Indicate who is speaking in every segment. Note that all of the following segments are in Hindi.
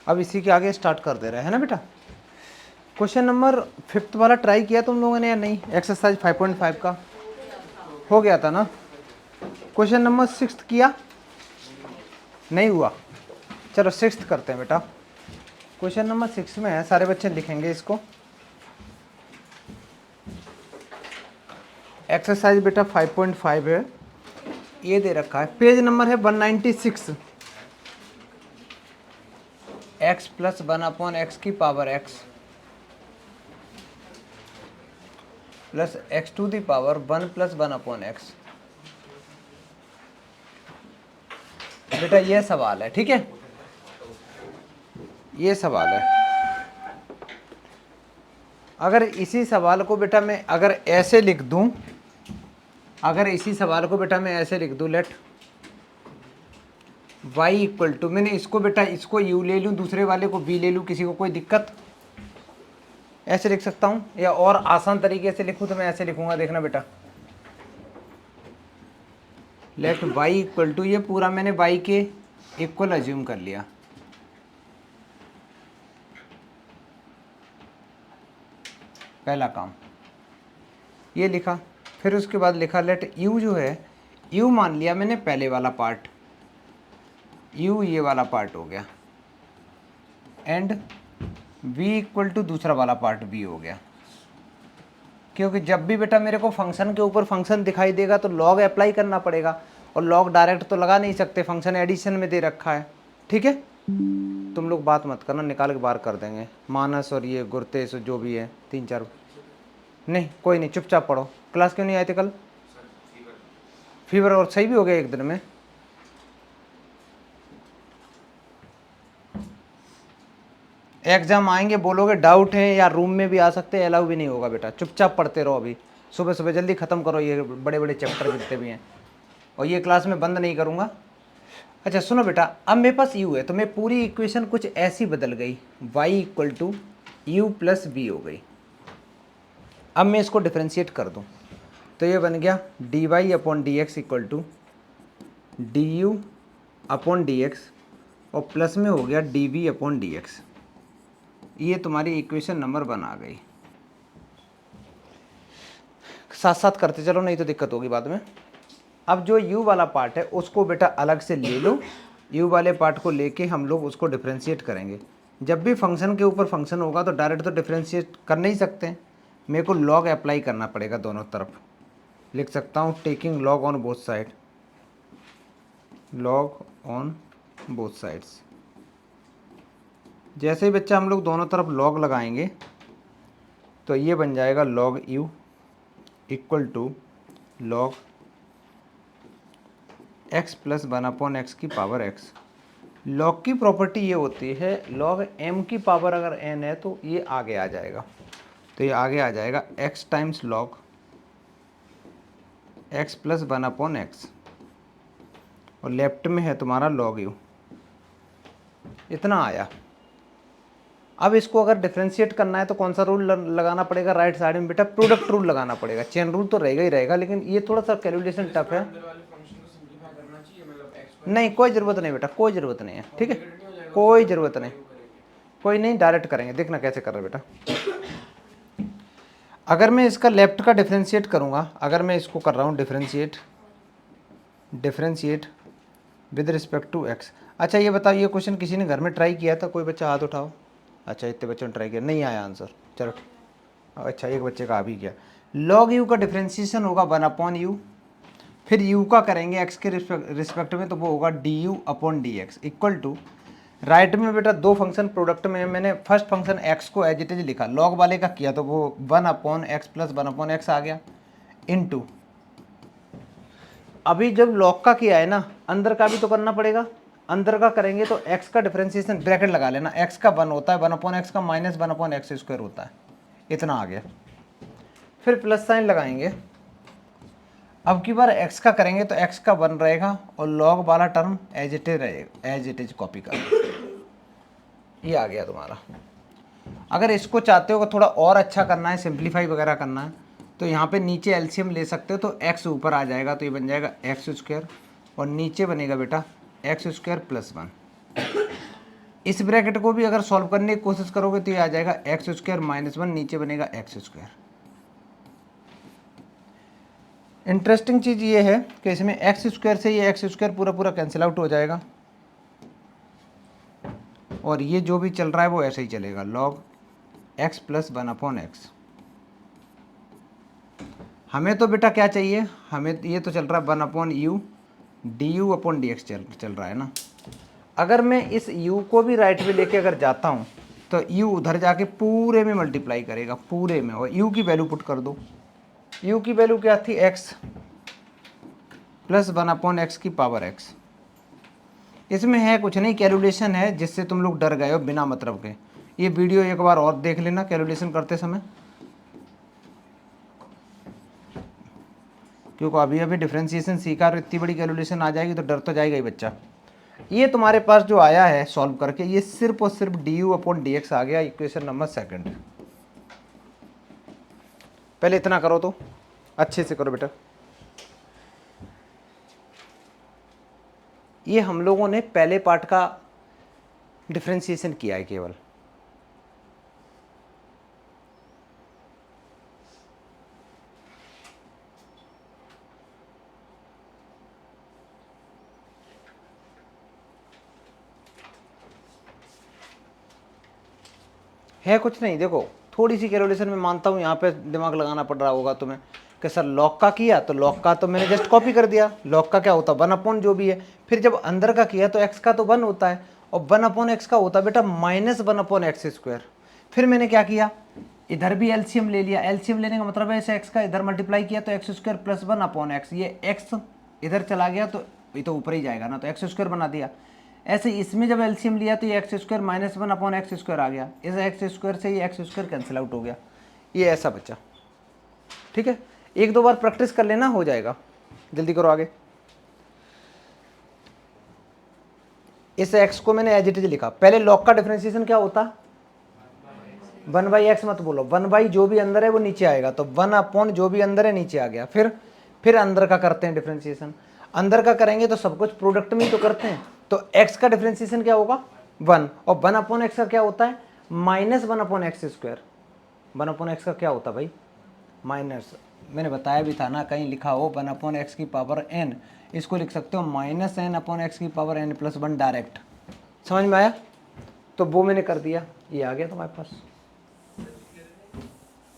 Speaker 1: अब इसी के आगे स्टार्ट कर दे रहे हैं ना बेटा। क्वेश्चन नंबर 5 वाला ट्राई किया तुम लोगों ने या नहीं? एक्सरसाइज 5.5 का हो गया था ना। क्वेश्चन नंबर 6 किया नहीं हुआ? चलो 6 करते हैं बेटा। क्वेश्चन नंबर 6 में है, सारे बच्चे लिखेंगे इसको। एक्सरसाइज बेटा 5.5 है, ये दे रखा है, पेज नंबर है 196। x प्लस 1/x की power x plus x to the power 1 plus 1/x। बेटा ये सवाल है, ठीक है, ये सवाल है। अगर इसी सवाल को बेटा मैं अगर ऐसे लिख दूं, अगर इसी सवाल को बेटा मैं ऐसे लिख दूं, लेट y इक्वल टू, मैंने इसको बेटा इसको u ले लूं, दूसरे वाले को v ले लूं, किसी को कोई दिक्कत? ऐसे लिख सकता हूं, या और आसान तरीके से लिखूं तो मैं ऐसे लिखूंगा, देखना बेटा। लेट y इक्वल टू, ये पूरा मैंने y के इक्वल अज्यूम कर लिया। पहला काम ये लिखा, फिर उसके बाद लिखा लेट u जो है, u मान लिया मैंने पहले वाला पार्ट, u ये वाला पार्ट हो गया, एंड v इक्वल टू दूसरा वाला पार्ट v हो गया। क्योंकि जब भी बेटा मेरे को फंक्शन के ऊपर फंक्शन दिखाई देगा तो लॉग अप्लाई करना पड़ेगा, और लॉग डायरेक्ट तो लगा नहीं सकते, फंक्शन एडिशन में दे रखा है, ठीक है। तुम लोग बात मत करना, निकाल के बाहर कर देंगे, मानस और ये गुरतेश जो भी है 3-4, नहीं कोई नहीं, चुपचाप पढ़ो। क्लास क्यों नहीं आए थे कल? फीवर, और सही भी हो गया एक दिन में। एग्जाम आएंगे बोलोगे डाउट है, या रूम में भी आ सकते हैं, अलाउ भी नहीं होगा बेटा, चुपचाप पढ़ते रहो। अभी सुबह सुबह जल्दी ख़त्म करो ये बड़े बड़े चैप्टर जितने भी हैं, और ये क्लास में बंद नहीं करूँगा। अच्छा सुनो बेटा, अब मेरे पास u है तो मैं पूरी इक्वेशन कुछ ऐसी बदल गई, y equal to u plus v हो गई। अब मैं इसको डिफ्रेंशिएट कर दूँ तो ये बन गया d y upon d x equal to d u upon d x, और प्लस में हो गया d v upon d x. ये तुम्हारी इक्वेशन नंबर 1 आ गई। साथ साथ करते चलो, नहीं तो दिक्कत होगी बाद में। अब जो u वाला पार्ट है उसको बेटा अलग से ले लो, u वाले पार्ट को लेके हम लोग उसको डिफ्रेंशिएट करेंगे। जब भी फंक्शन के ऊपर फंक्शन होगा तो डायरेक्ट तो डिफ्रेंशिएट कर नहीं सकते, मेरे को लॉग अप्लाई करना पड़ेगा दोनों तरफ। लिख सकता हूँ taking log on both side, log on both sides. जैसे ही बच्चा हम लोग दोनों तरफ लॉग लगाएंगे तो ये बन जाएगा log u equal to log x plus 1/x की पावर x। लॉग की प्रॉपर्टी ये होती है, लॉग m की पावर अगर n है तो ये आगे आ जाएगा, तो ये आगे आ जाएगा x times log x plus 1/x, और लेफ्ट में है तुम्हारा लॉग u। इतना आया। अब इसको अगर डिफ्रेंशिएट करना है तो कौन सा रूल लगाना पड़ेगा राइट साइड में बेटा? प्रोडक्ट रूल लगाना पड़ेगा। चेन रूल तो रहेगा ही रहेगा, लेकिन ये थोड़ा सा कैलकुलेशन टफ है। नहीं कोई ज़रूरत नहीं बेटा, कोई ज़रूरत नहीं है, ठीक है, कोई ज़रूरत नहीं, कोई नहीं, डायरेक्ट करेंगे। देखना कैसे कर रहे बेटा। अगर मैं इसका लेफ्ट का डिफ्रेंशिएट करूँगा, अगर मैं इसको कर रहा हूँ differentiate with respect to x. अच्छा ये बताओ, ये क्वेश्चन किसी ने घर में ट्राई किया था? कोई बच्चा हाथ उठाओ। अच्छा इतने बच्चों ने ट्राई किया, नहीं आया आंसर, चलो अच्छा एक बच्चे का आ भी गया। लॉग यू का डिफ्रेंशिएशन होगा 1/u, फिर u का करेंगे x के रिस्पेक्ट में तो वो होगा du upon d x equal to, right में बेटा दो फंक्शन प्रोडक्ट में मैंने फर्स्ट फंक्शन x को एज इट इज लिखा, लॉग वाले का किया तो वो 1/x प्लस 1/x आ गया, इनटू अभी जब लॉग का किया है ना, अंदर का भी तो करना पड़ेगा। अंदर का करेंगे तो x का डिफरेंशिएशन ब्रैकेट लगा लेना, x का 1 होता है, 1/x का माइनस 1/x स्क्वायर होता है, इतना आ गया। फिर प्लस साइन लगाएंगे, अब की बार x का करेंगे तो x का 1 रहेगा, और लॉग वाला टर्म एज इट इज रहेगा, एज इट इज कॉपी कर, ये आ गया तुम्हारा। अगर इसको चाहते हो कि थोड़ा और अच्छा करना है, सिंप्लीफाई वगैरह करना है, तो यहाँ पे नीचे एलसीएम ले सकते हो, तो x ऊपर आ जाएगा तो ये बन जाएगा x स्क्वायर, और नीचे बनेगा बेटा x स्क्वायर प्लस 1। इस ब्रैकेट को भी अगर सॉल्व करने की कोशिश करोगे तो ये आ जाएगा एक्स स्क्वायर माइनस 1, नीचे बनेगा एक्स स्क्वायर। इंटरेस्टिंग चीज़ ये है कि इसमें एक्स स्क्वायर से ये एक्स स्क्वायर पूरा पूरा कैंसिल आउट हो जाएगा, और ये जो भी चल रहा है वो ऐसे ही चलेगा, लॉग एक्स प्लस 1/x। हमें तो बेटा क्या चाहिए, हमें ये तो चल रहा है 1/u du/dx चल रहा है ना। अगर मैं इस u को भी राइट में लेके अगर जाता हूँ तो u उधर जाके पूरे में मल्टीप्लाई करेगा, पूरे में, और u की वैल्यू पुट कर दो। u की वैल्यू क्या थी, x प्लस 1/x की पावर x। इसमें है कुछ नहीं, कैलकुलेशन है, जिससे तुम लोग डर गए हो बिना मतलब के। ये वीडियो एक बार और देख लेना कैलकुलेशन करते समय, क्योंकि अभी अभी डिफ्रेंशिएशन सीखा और इतनी बड़ी कैलकुलेशन आ जाएगी तो डर तो जाएगा ही बच्चा। ये तुम्हारे पास जो आया है सॉल्व करके, ये सिर्फ और सिर्फ du/dx आ गया, इक्वेशन नंबर 2। पहले इतना करो तो अच्छे से करो बेटा। ये हम लोगों ने पहले पार्ट का डिफ्रेंशिएशन किया है केवल। है कुछ नहीं, देखो थोड़ी सी कैलकुलेशन में मानता हूँ यहाँ पे दिमाग लगाना पड़ रहा होगा तुम्हें कि सर लॉग का किया तो लॉग का तो मैंने जस्ट कॉपी कर दिया, लॉग का क्या होता है 1 जो भी है, फिर जब अंदर का किया तो x का तो 1 होता है, और 1/x का होता है बेटा -1/x²। फिर मैंने क्या किया, इधर भी एलसीएम ले लिया। एलसीएम लेने का मतलब है इसे x का इधर मल्टीप्लाई किया तो x² प्लस 1/x, ये x इधर चला गया तो ये तो ऊपर ही जाएगा ना, तो x² बना दिया। ऐसे इसमें जब एलसीएम लिया तो ये x² -1/x² आ गया, इस x² से ये x² कैंसिल आउट हो गया, ये ऐसा बचा। ठीक है, एक दो बार प्रैक्टिस कर लेना, हो जाएगा। जल्दी करो आगे। इस x को मैंने एज इट इज लिखा। पहले लॉग का डिफरेंशिएशन क्या होता, 1/x मत बोलो, 1/ जो भी अंदर है वो नीचे आएगा, तो 1/ जो भी अंदर है नीचे आ गया। फिर अंदर का करते हैं डिफरेंशिएशन। अंदर का करेंगे तो सब कुछ प्रोडक्ट में ही तो करते हैं, तो x का डिफरेंशिएशन क्या होगा 1, और 1/x का क्या होता है -1/x²। 1/x का क्या होता भाई माइनस, मैंने बताया भी था ना, कहीं लिखा हो 1/x की पावर n, इसको लिख सकते हो -n/x की पावर n+1 डायरेक्ट। समझ में आया, तो वो मैंने कर दिया, ये आ गया तुम्हारे पास।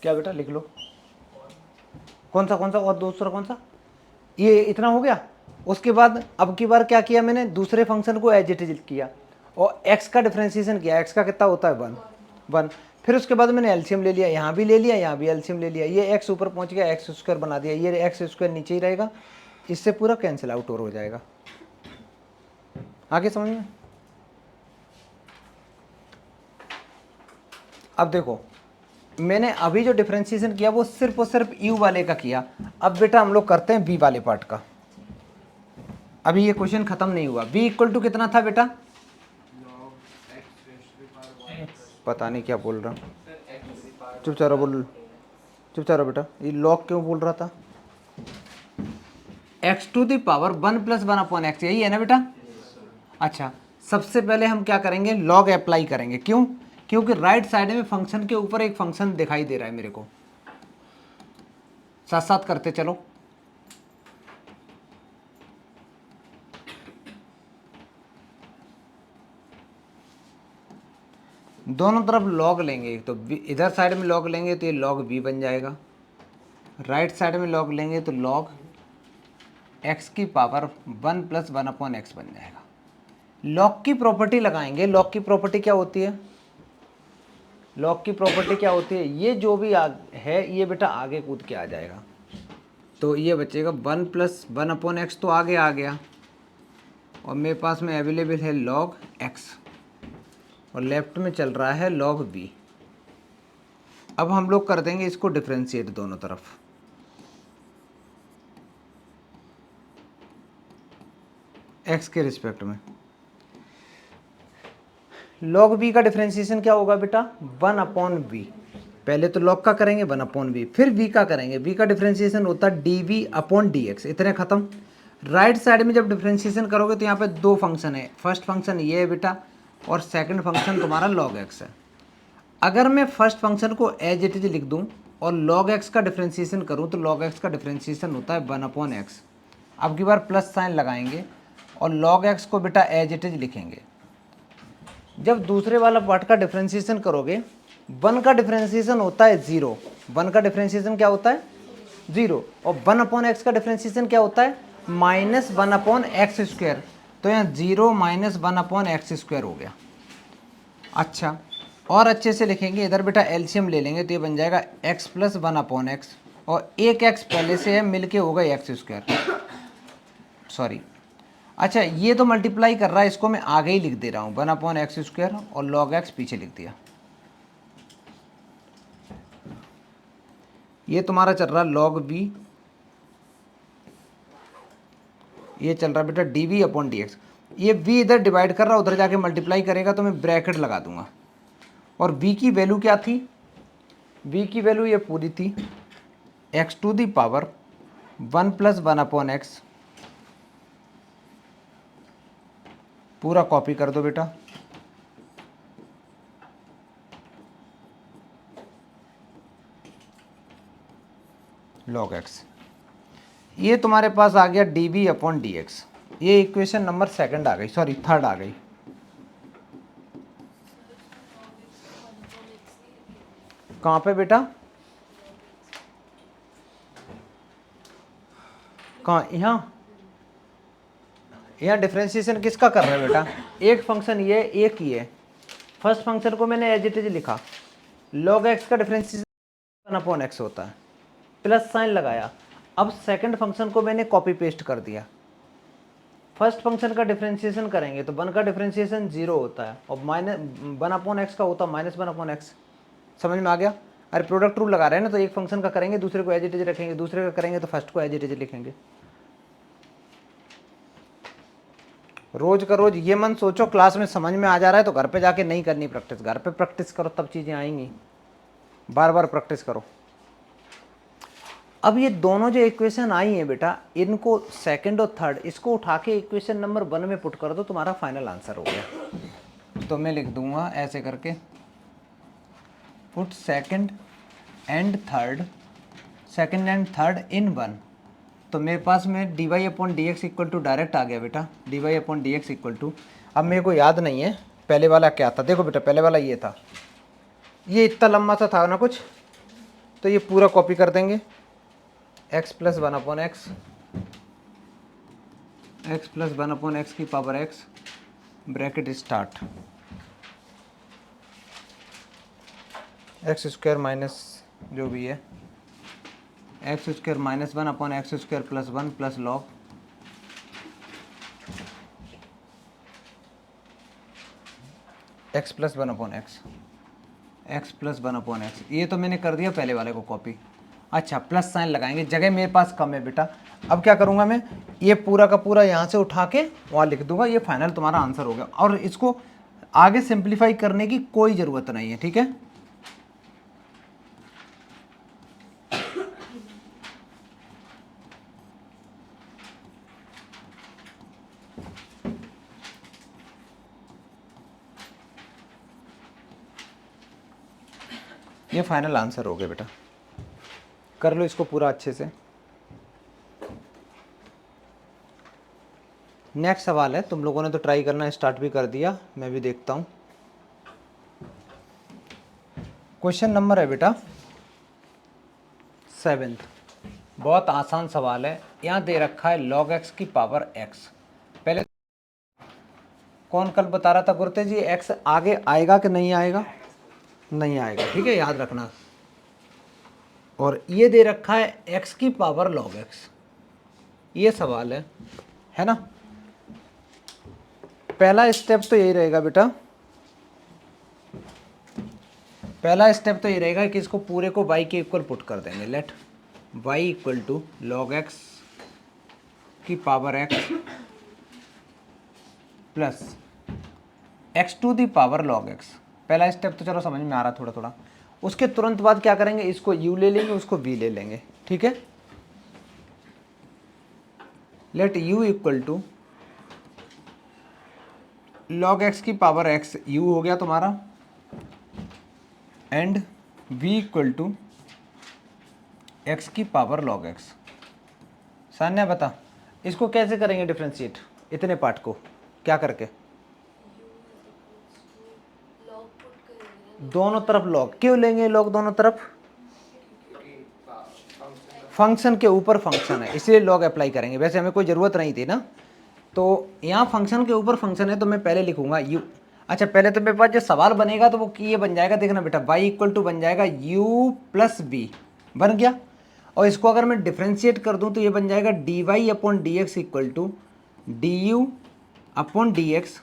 Speaker 1: क्या बेटा लिख लो, कौन सा और दूसरा कौन सा, ये इतना हो गया। उसके बाद अब की बार क्या किया मैंने, दूसरे फंक्शन को एज इट इज किया और x का डिफरेंशिएशन किया। x का कितना होता है 1। फिर उसके बाद मैंने एलसीएम ले लिया, यहाँ भी ले लिया, यहाँ भी एलसीएम ले लिया, ये x ऊपर पहुँच गया, x² बना दिया, ये x² नीचे ही रहेगा, इससे पूरा कैंसिल आउट और हो जाएगा। आगे समझ में। अब देखो मैंने अभी जो डिफरेंशिएशन किया वो सिर्फ और सिर्फ u वाले का किया। अब बेटा हम लोग करते हैं v वाले पार्ट का। अभी ये क्वेश्चन खत्म नहीं हुआ। v इक्वल टू कितना था बेटा, पता नहीं क्या बोल रहा, चुपचाप रहो बेटा, ये लॉग क्यों बोल रहा था, x⁻1 + 1/x, यही है ना बेटा। अच्छा, सबसे पहले हम क्या करेंगे, लॉग अप्लाई करेंगे। क्यों, क्योंकि राइट साइड में फंक्शन के ऊपर एक फंक्शन दिखाई दे रहा है मेरे को, साथ साथ करते चलो। दोनों तरफ लॉग लेंगे, तो इधर साइड में लॉग लेंगे तो ये log v बन जाएगा, राइट साइड में लॉग लेंगे तो log x की पावर 1 + 1/x बन जाएगा। लॉग की प्रॉपर्टी लगाएंगे। लॉग की प्रॉपर्टी क्या होती है, लॉग की प्रॉपर्टी क्या होती है, ये जो भी है ये बेटा आगे कूद के आ जाएगा, तो ये बचेगा 1 + 1/x, तो आगे आ गया, और मेरे पास में अवेलेबल है log x, और लेफ्ट में चल रहा है log v। अब हम लोग कर देंगे इसको डिफरेंशिएट दोनों तरफ। x के रिस्पेक्ट में log v का डिफरेंशिएशन क्या होगा बेटा 1/v। पहले तो log का करेंगे 1/v, फिर v का करेंगे। v का डिफरेंशिएशन होता है dv/dx। इतने खत्म। राइट साइड में जब डिफरेंशिएशन करोगे तो यहाँ पे दो फंक्शन है। फर्स्ट फंक्शन ये है बेटा और सेकंड फंक्शन तुम्हारा log x है। अगर मैं फर्स्ट फंक्शन को एज इट इज लिख दूं और log x का डिफ्रेंशिएशन करूं तो log x का डिफ्रेंशिएशन होता है 1/x। अब की बार प्लस साइन लगाएंगे और log x को बेटा एज इट इज लिखेंगे। जब दूसरे वाला पार्ट का डिफ्रेंशिएशन करोगे, 1 का डिफ्रेंशिएशन होता है 0, 1 का डिफ्रेंशिएशन क्या होता है 0, और 1/x का डिफ्रेंशिएशन क्या होता है -1/x²। तो यहाँ 0 - 1/x² हो गया। अच्छा, और अच्छे से लिखेंगे, इधर बेटा एलसीएम ले लेंगे तो ये बन जाएगा x + 1/x, और एक x पहले से है मिलके होगा x², सॉरी। अच्छा, ये तो मल्टीप्लाई कर रहा है, इसको मैं आगे ही लिख दे रहा हूँ 1/x² और log x पीछे लिख दिया। ये तुम्हारा चल रहा log v, ये चल रहा बेटा dv/dx। ये v इधर डिवाइड कर रहा है, उधर जाके मल्टीप्लाई करेगा तो मैं ब्रैकेट लगा दूंगा। और v की वैल्यू क्या थी, v की वैल्यू ये पूरी थी x⁴ 1 + 1/x। पूरा कॉपी कर दो बेटा, log x। ये तुम्हारे पास आ गया dv/dx। ये इक्वेशन नंबर सेकंड आ गई, सॉरी थर्ड आ गई। कहाँ पे बेटा, कहाँ, यहाँ डिफ्रेंशिएशन किसका कर रहे हैं बेटा, एक फंक्शन ये, एक ही है। फर्स्ट फंक्शन को मैंने एज इट इज लिखा, log x का डिफ्रेंशिएशन 1/x होता है, प्लस साइन लगाया। अब सेकंड फंक्शन को मैंने कॉपी पेस्ट कर दिया। फर्स्ट फंक्शन का डिफ्रेंशिएशन करेंगे तो 1 का डिफ्रेंशिएशन 0 होता है और -1/x का होता है -1/x। समझ में आ गया। अरे प्रोडक्ट रूल लगा रहे हैं ना, तो एक फंक्शन का करेंगे दूसरे को एज इट इज रखेंगे, दूसरे का करेंगे तो फर्स्ट को एज इट इज लिखेंगे। रोज का रोज ये मन सोचो क्लास में समझ में आ जा रहा है तो घर पे जाके नहीं करनी प्रैक्टिस, घर पे प्रैक्टिस करो तब चीज़ें आएंगी, बार बार प्रैक्टिस करो। अब ये दोनों जो इक्वेशन आई हैं बेटा, इनको सेकंड और थर्ड इसको उठा के इक्वेशन नंबर 1 में पुट कर दो, तुम्हारा फाइनल आंसर हो गया। तो मैं लिख दूंगा ऐसे करके, put second and third in 1। तो मेरे पास में dy/dx इक्वल टू डायरेक्ट आ गया बेटा, dy/dx इक्वल टू, अब मेरे को याद नहीं है पहले वाला क्या था। देखो बेटा पहले वाला ये था, ये इतना लंबा सा था ना कुछ, तो ये पूरा कॉपी कर देंगे, x + 1/x, x + 1/x की power x, bracket start, x² minus जो भी है x² - 1/x² + 1 + log x + 1/x, x + 1/x। ये तो मैंने कर दिया पहले वाले को कॉपी। अच्छा, प्लस साइन लगाएंगे, जगह मेरे पास कम है बेटा। अब क्या करूँगा मैं, ये पूरा का पूरा यहाँ से उठा के वहाँ लिख दूंगा, ये फाइनल तुम्हारा आंसर हो गया। और इसको आगे सिंप्लीफाई करने की कोई ज़रूरत नहीं है, ठीक है। ये फाइनल आंसर हो गया बेटा, कर लो इसको पूरा अच्छे से। नेक्स्ट सवाल है, तुम लोगों ने तो ट्राई करना स्टार्ट भी कर दिया, मैं भी देखता हूँ। क्वेश्चन नंबर है बेटा 7th, बहुत आसान सवाल है। यहाँ दे रखा है log x की पावर x। पहले कौन कल बता रहा था गुरते जी, x आगे आएगा कि नहीं आएगा, नहीं आएगा, ठीक है, याद रखना। और ये दे रखा है x की पावर log x, ये सवाल है ना। पहला स्टेप तो यही रहेगा बेटा, पहला स्टेप तो ये रहेगा कि इसको पूरे को y के इक्वल पुट कर देंगे। लेट y = log x की power x plus x⁴ log x। पहला स्टेप तो चलो समझ में आ रहा थोड़ा थोड़ा। उसके तुरंत बाद क्या करेंगे, इसको u ले लेंगे, उसको v ले लेंगे, ठीक है। लेट u = लॉग एक्स की पावर एक्स यू हो गया तुम्हारा, and v equal to x की पावर लॉग एक्स। सान्या बता इसको कैसे करेंगे डिफ्रेंशिएट, इतने पार्ट को क्या करके? दोनों तरफ लॉग क्यों लेंगे, लॉग दोनों तरफ? फंक्शन के ऊपर फंक्शन है इसलिए लॉग अप्लाई करेंगे, वैसे हमें कोई ज़रूरत नहीं थी ना। तो यहाँ फंक्शन के ऊपर फंक्शन है तो मैं पहले लिखूंगा यू। अच्छा पहले तो मेरे पास जो सवाल बनेगा तो वो ये बन जाएगा, देखना बेटा y इक्वल टू बन जाएगा u प्लस बी, बन गया। और इसको अगर मैं डिफ्रेंशिएट कर दूं तो ये बन जाएगा dy upon d x equal to d u upon d x,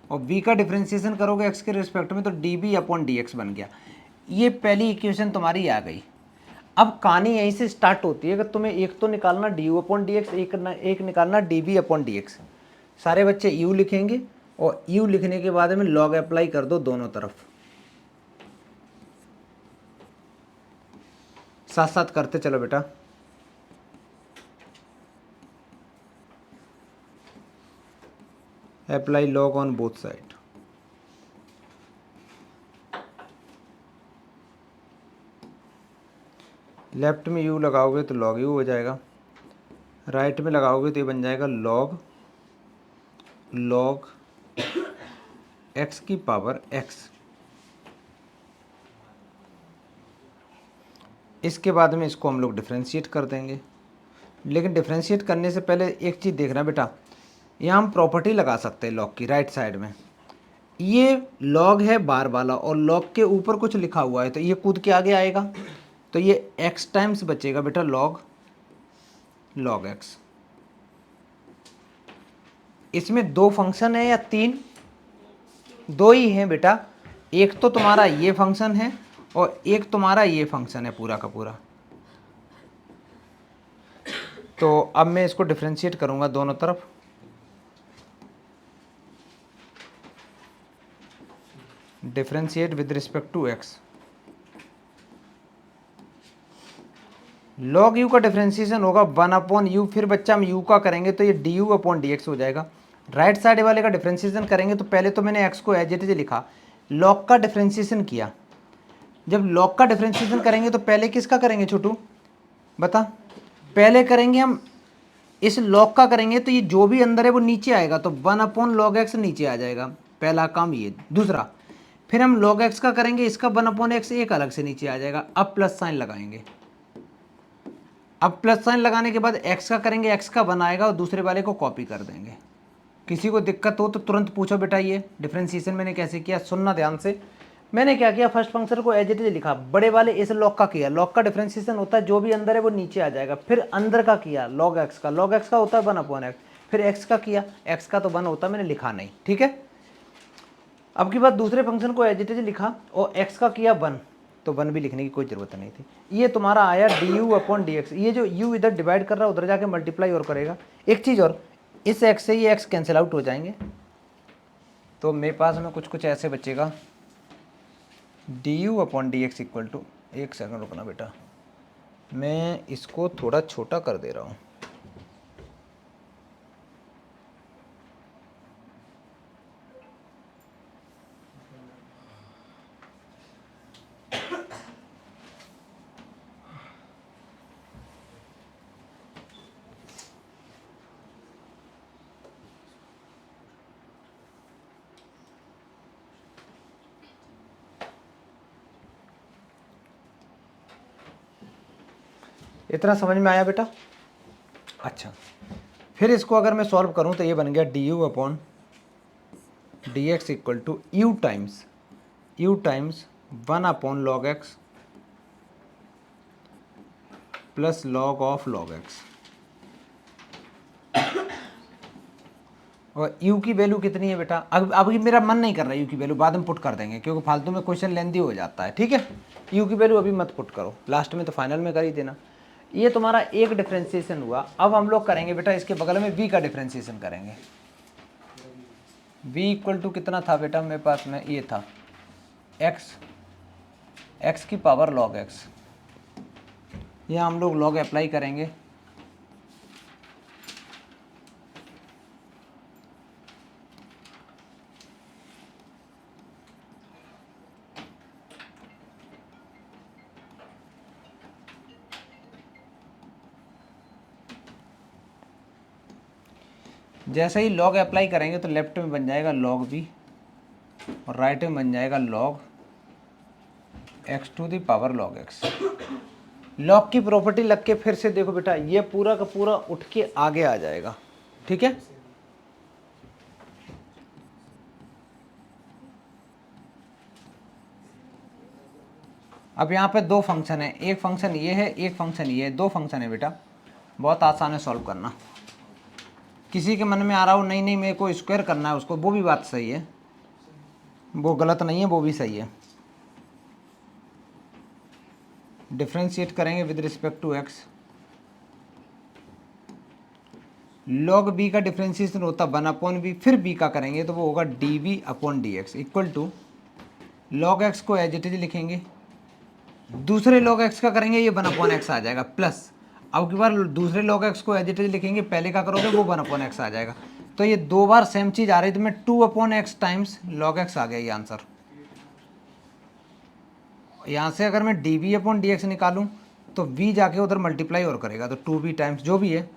Speaker 1: और v का डिफ्रेंशिएशन करोगे x के रिस्पेक्ट में तो db अपॉन डी एक्स बन गया। ये पहली इक्वेशन तुम्हारी आ गई। अब कहानी यहीं से स्टार्ट होती है कि तुम्हें एक तो निकालना d u upon d x, एक निकालना d b upon d x. सारे बच्चे u लिखेंगे और u लिखने के बाद में लॉग अप्लाई कर दो दोनों तरफ, साथ साथ करते चलो बेटा। Apply log on both side. Left में u लगाओगे तो log u हो जाएगा, राइट में लगाओगे तो ये बन जाएगा log x की पावर x। इसके बाद में इसको हम लोग डिफ्रेंशिएट कर देंगे, लेकिन डिफ्रेंशिएट करने से पहले एक चीज़ देखना बेटा, यहाँ हम प्रॉपर्टी लगा सकते हैं लॉग की राइट साइड में। ये लॉग है बार वाला और लॉग के ऊपर कुछ लिखा हुआ है तो ये कूद के आगे आएगा, तो ये x टाइम्स बचेगा बेटा log x। इसमें दो फंक्शन है या तीन? दो ही हैं बेटा, एक तो तुम्हारा ये फंक्शन है और एक तुम्हारा ये फंक्शन है पूरा का पूरा। तो अब मैं इसको डिफरेंशिएट करूंगा दोनों तरफ। Differentiate with respect to x। log u का डिफरेंशिएशन होगा 1 अपॉन यू, फिर बच्चा हम u का करेंगे तो ये du अपॉन डी हो जाएगा। राइट साइड वाले का डिफरेंशिएशन करेंगे तो पहले तो मैंने x को एज इट इज लिखा, log का डिफरेंशिएशन किया। जब log का डिफरेंशिएशन करेंगे तो पहले किसका करेंगे छोटू बता? पहले करेंगे हम इस log का करेंगे तो ये जो भी अंदर है वो नीचे आएगा, तो 1 अपॉन लॉग एक्स नीचे आ जाएगा, पहला काम ये। दूसरा फिर हम log x का करेंगे, इसका 1 अपॉन एक्स एक अलग से नीचे आ जाएगा। अब प्लस साइन लगाएंगे, अब प्लस साइन लगाने के बाद x का करेंगे, x का 1 आएगा और दूसरे वाले को कॉपी कर देंगे। किसी को दिक्कत हो तो तुरंत पूछो बेटा। ये डिफरेंशिएशन मैंने कैसे किया सुनना ध्यान से। मैंने क्या किया, फर्स्ट फंक्शन को एज इट इज लिखा, बड़े वाले इस log का किया। log का डिफरेंशिएशन होता है जो भी अंदर है वो नीचे आ जाएगा। फिर अंदर का किया log x का, log x का होता है 1 अपॉन एक्स। फिर x का किया, x का तो 1 होता है, मैंने लिखा नहीं, ठीक है। अब की बात दूसरे फंक्शन को एज इट इज लिखा और x का किया 1, तो 1 भी लिखने की कोई ज़रूरत नहीं थी। ये तुम्हारा आया du अपॉन डी एक्स। ये जो u इधर डिवाइड कर रहा है उधर जाके मल्टीप्लाई और करेगा। एक चीज़ और, इस x से ये x कैंसिल आउट हो जाएंगे, तो मेरे पास में कुछ ऐसे बचेगा du upon d x equal to, एक सेकंड रुकना बेटा, मैं इसको थोड़ा छोटा कर दे रहा हूँ। इतना समझ में आया बेटा? अच्छा, फिर इसको अगर मैं सॉल्व करूं तो ये बन गया du upon d x equal to u times 1 upon log x plus log of log x. और u की वैल्यू कितनी है बेटा? अब मेरा मन नहीं कर रहा है u की वैल्यू, बाद में पुट कर देंगे क्योंकि फालतू में क्वेश्चन लेंदी हो जाता है, ठीक है। u की वैल्यू अभी मत पुट करो, लास्ट में तो फाइनल में कर ही देना। ये तुम्हारा एक डिफरेंशिएशन हुआ। अब हम लोग करेंगे बेटा इसके बगल में v का डिफरेंशिएशन करेंगे। v इक्वल टू कितना था बेटा मेरे पास में? ये था x की पावर log x। यहाँ हम लोग log अप्लाई करेंगे, जैसे ही लॉग अप्लाई करेंगे तो लेफ्ट में बन जाएगा लॉग बी और राइट में बन जाएगा log x to the power log x. Log की प्रॉपर्टी लग के फिर से देखो बेटा, ये पूरा का पूरा उठ के आगे आ जाएगा, ठीक है। अब यहाँ पे दो फंक्शन है, एक फंक्शन ये है, एक फंक्शन ये है, दो फंक्शन है बेटा, बहुत आसान है सॉल्व करना। किसी के मन में आ रहा हो नहीं नहीं मेरे को स्क्वायर करना है उसको, वो भी बात सही है, वो गलत नहीं है, वो भी सही है। डिफ्रेंशिएट करेंगे with respect to x. Log b का डिफ्रेंशिएशन होता 1/b, फिर बी का करेंगे तो वो होगा dv/dx equal to log x को एज इट इज लिखेंगे, दूसरे लॉग एक्स का करेंगे ये 1/x आ जाएगा, प्लस अब की बार दूसरे लॉग एक्स को एज इट इज लिखेंगे, पहले का करोगे वो 1/x आ जाएगा। तो ये दो बार सेम चीज आ रही तो मैं 2/x टाइम्स लॉग एक्स आ गया ये आंसर। यहाँ से अगर मैं dv/dx निकालूं तो v जाके उधर मल्टीप्लाई और करेगा तो 2v टाइम्स जो भी है,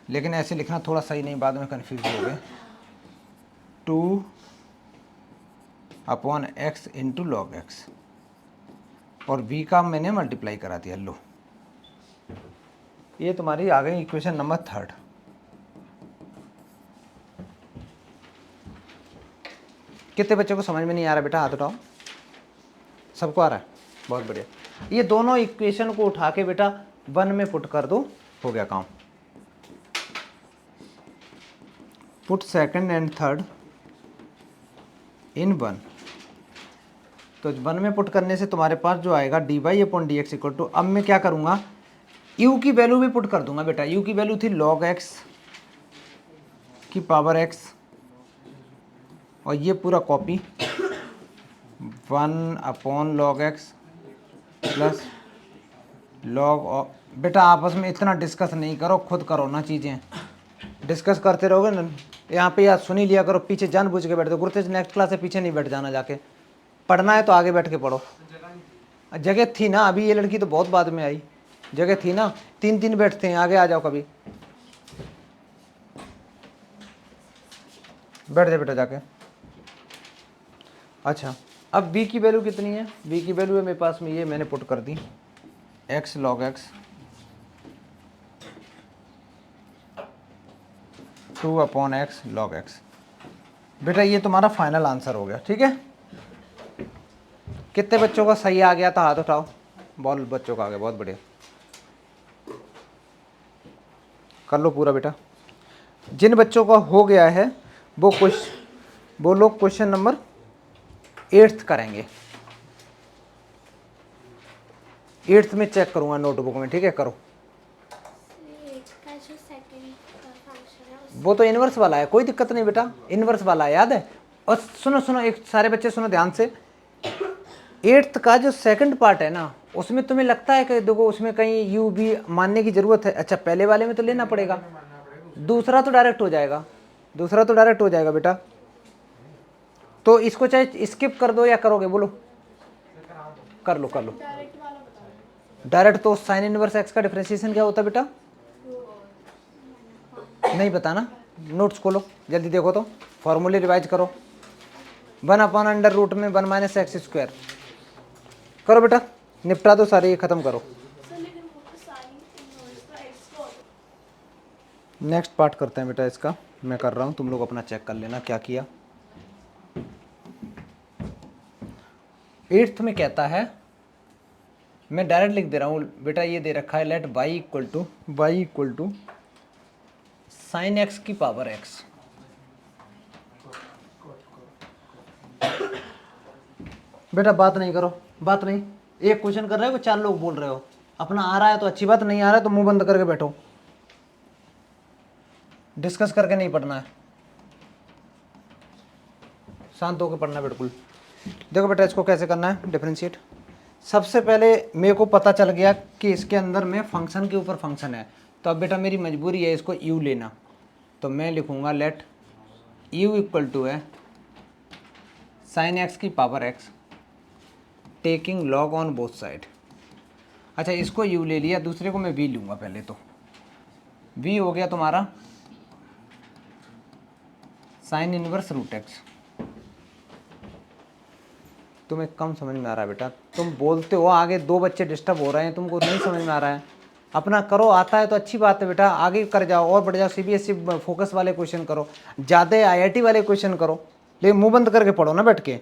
Speaker 1: लेकिन ऐसे लिखना थोड़ा सही नहीं, बाद में कन्फ्यूज हो गए। 2/x इंटू लॉग एक्स और v का मैंने मल्टीप्लाई करा दिया। लो ये तुम्हारी आ गई इक्वेशन नंबर 3। कितने बच्चों को समझ में नहीं आ रहा बेटा, हाथ उठाओ। सबको आ रहा है, बहुत बढ़िया। ये दोनों इक्वेशन को उठा के बेटा 1 में पुट कर दो, हो गया काम। Put second and third in 1, तो 1 में पुट करने से तुम्हारे पास जो आएगा dy/dx इक्वल टू, अब मैं क्या करूँगा u की वैल्यू भी पुट कर दूंगा बेटा। u की वैल्यू थी log x की पावर x और ये पूरा copy 1/log x plus log। बेटा आपस में इतना डिस्कस नहीं करो, खुद करो ना चीज़ें, डिस्कस करते रहोगे ना यहाँ पे, यार सुन ही लिया करो, पीछे जानबूझ के बैठते। गुरुतेज नेक्स्ट क्लास से पीछे नहीं बैठ जाना, जाके पढ़ना है तो आगे बैठ के पढ़ो। जगह थी ना, अभी ये लड़की तो बहुत बाद में आई, जगह थी ना, 3 बैठते हैं, आगे आ जाओ कभी, बैठ जाए बेटा जाके। अच्छा अब b की वैल्यू कितनी है, b की वैल्यू है मेरे पास में, ये मैंने पुट कर दी x log x 2/x log x। बेटा ये तुम्हारा फाइनल आंसर हो गया, ठीक है। कितने बच्चों का सही आ गया था, हाथ उठाओ। बहुत बच्चों का आ गया, बहुत बढ़िया, कर लो पूरा बेटा। जिन बच्चों का हो गया है वो लोग क्वेश्चन नंबर 8 करेंगे। 8 में चेक करूंगा नोटबुक में, ठीक है, करो। वो तो इनवर्स वाला है, कोई दिक्कत नहीं बेटा, इनवर्स वाला है, याद है। और सुनो सुनो, एक सारे बच्चे सुनो ध्यान से, 8th का जो सेकंड पार्ट है ना, उसमें तुम्हें लगता है कि देखो उसमें कहीं u v मानने की जरूरत है। अच्छा पहले वाले में तो लेना पड़ेगा, दूसरा तो डायरेक्ट हो जाएगा, दूसरा तो डायरेक्ट हो जाएगा बेटा। तो इसको चाहे स्किप कर दो या करोगे, बोलो। कर लो कर लो। डायरेक्ट तो साइन इनवर्स एक्स का डिफरेंशिएशन क्या होता है बेटा, नहीं पता ना, नोट्स खोलो जल्दी, देखो तो फॉर्मूले रिवाइज करो। 1/√1 में 1 - x²। करो बेटा, निपटा दो सारे, ये खत्म करो। नेक्स्ट पार्ट करते हैं बेटा इसका, मैं कर रहा हूँ, तुम लोग अपना चेक कर लेना क्या किया। 8th में कहता है, मैं डायरेक्ट लिख दे रहा हूँ बेटा, ये दे रखा है let y equal to sine x की पावर x। बेटा बात नहीं करो, बात नहीं, एक क्वेश्चन कर रहे हो 4 लोग बोल रहे हो, अपना आ रहा है तो अच्छी बात, नहीं आ रहा है तो मुंह बंद करके बैठो, डिस्कस करके नहीं पढ़ना है, शांत होकर पढ़ना है बिल्कुल। देखो बेटा इसको कैसे करना है डिफरेंशिएट। सबसे पहले मेरे को पता चल गया कि इसके अंदर में फंक्शन के ऊपर फंक्शन है, तो अब बेटा मेरी मजबूरी है इसको u लेना, तो मैं लिखूंगा लेट u इक्वल टू है साइन x की power x taking log on both side. अच्छा इसको u ले लिया, दूसरे को मैं v लूँगा, पहले तो v हो गया तुम्हारा साइन इनवर्स रूट एक्स। तुम्हें कम समझ में आ रहा है बेटा, तुम बोलते हो आगे दो बच्चे डिस्टर्ब हो रहे हैं, तुमको नहीं समझ में आ रहा है। अपना करो, आता है तो अच्छी बात है बेटा, आगे कर जाओ और बढ़ जाओ। सीबीएसई फोकस वाले क्वेश्चन करो, ज़्यादा आईआईटी वाले क्वेश्चन करो, लेकिन मुंह बंद करके पढ़ो ना बैठ के।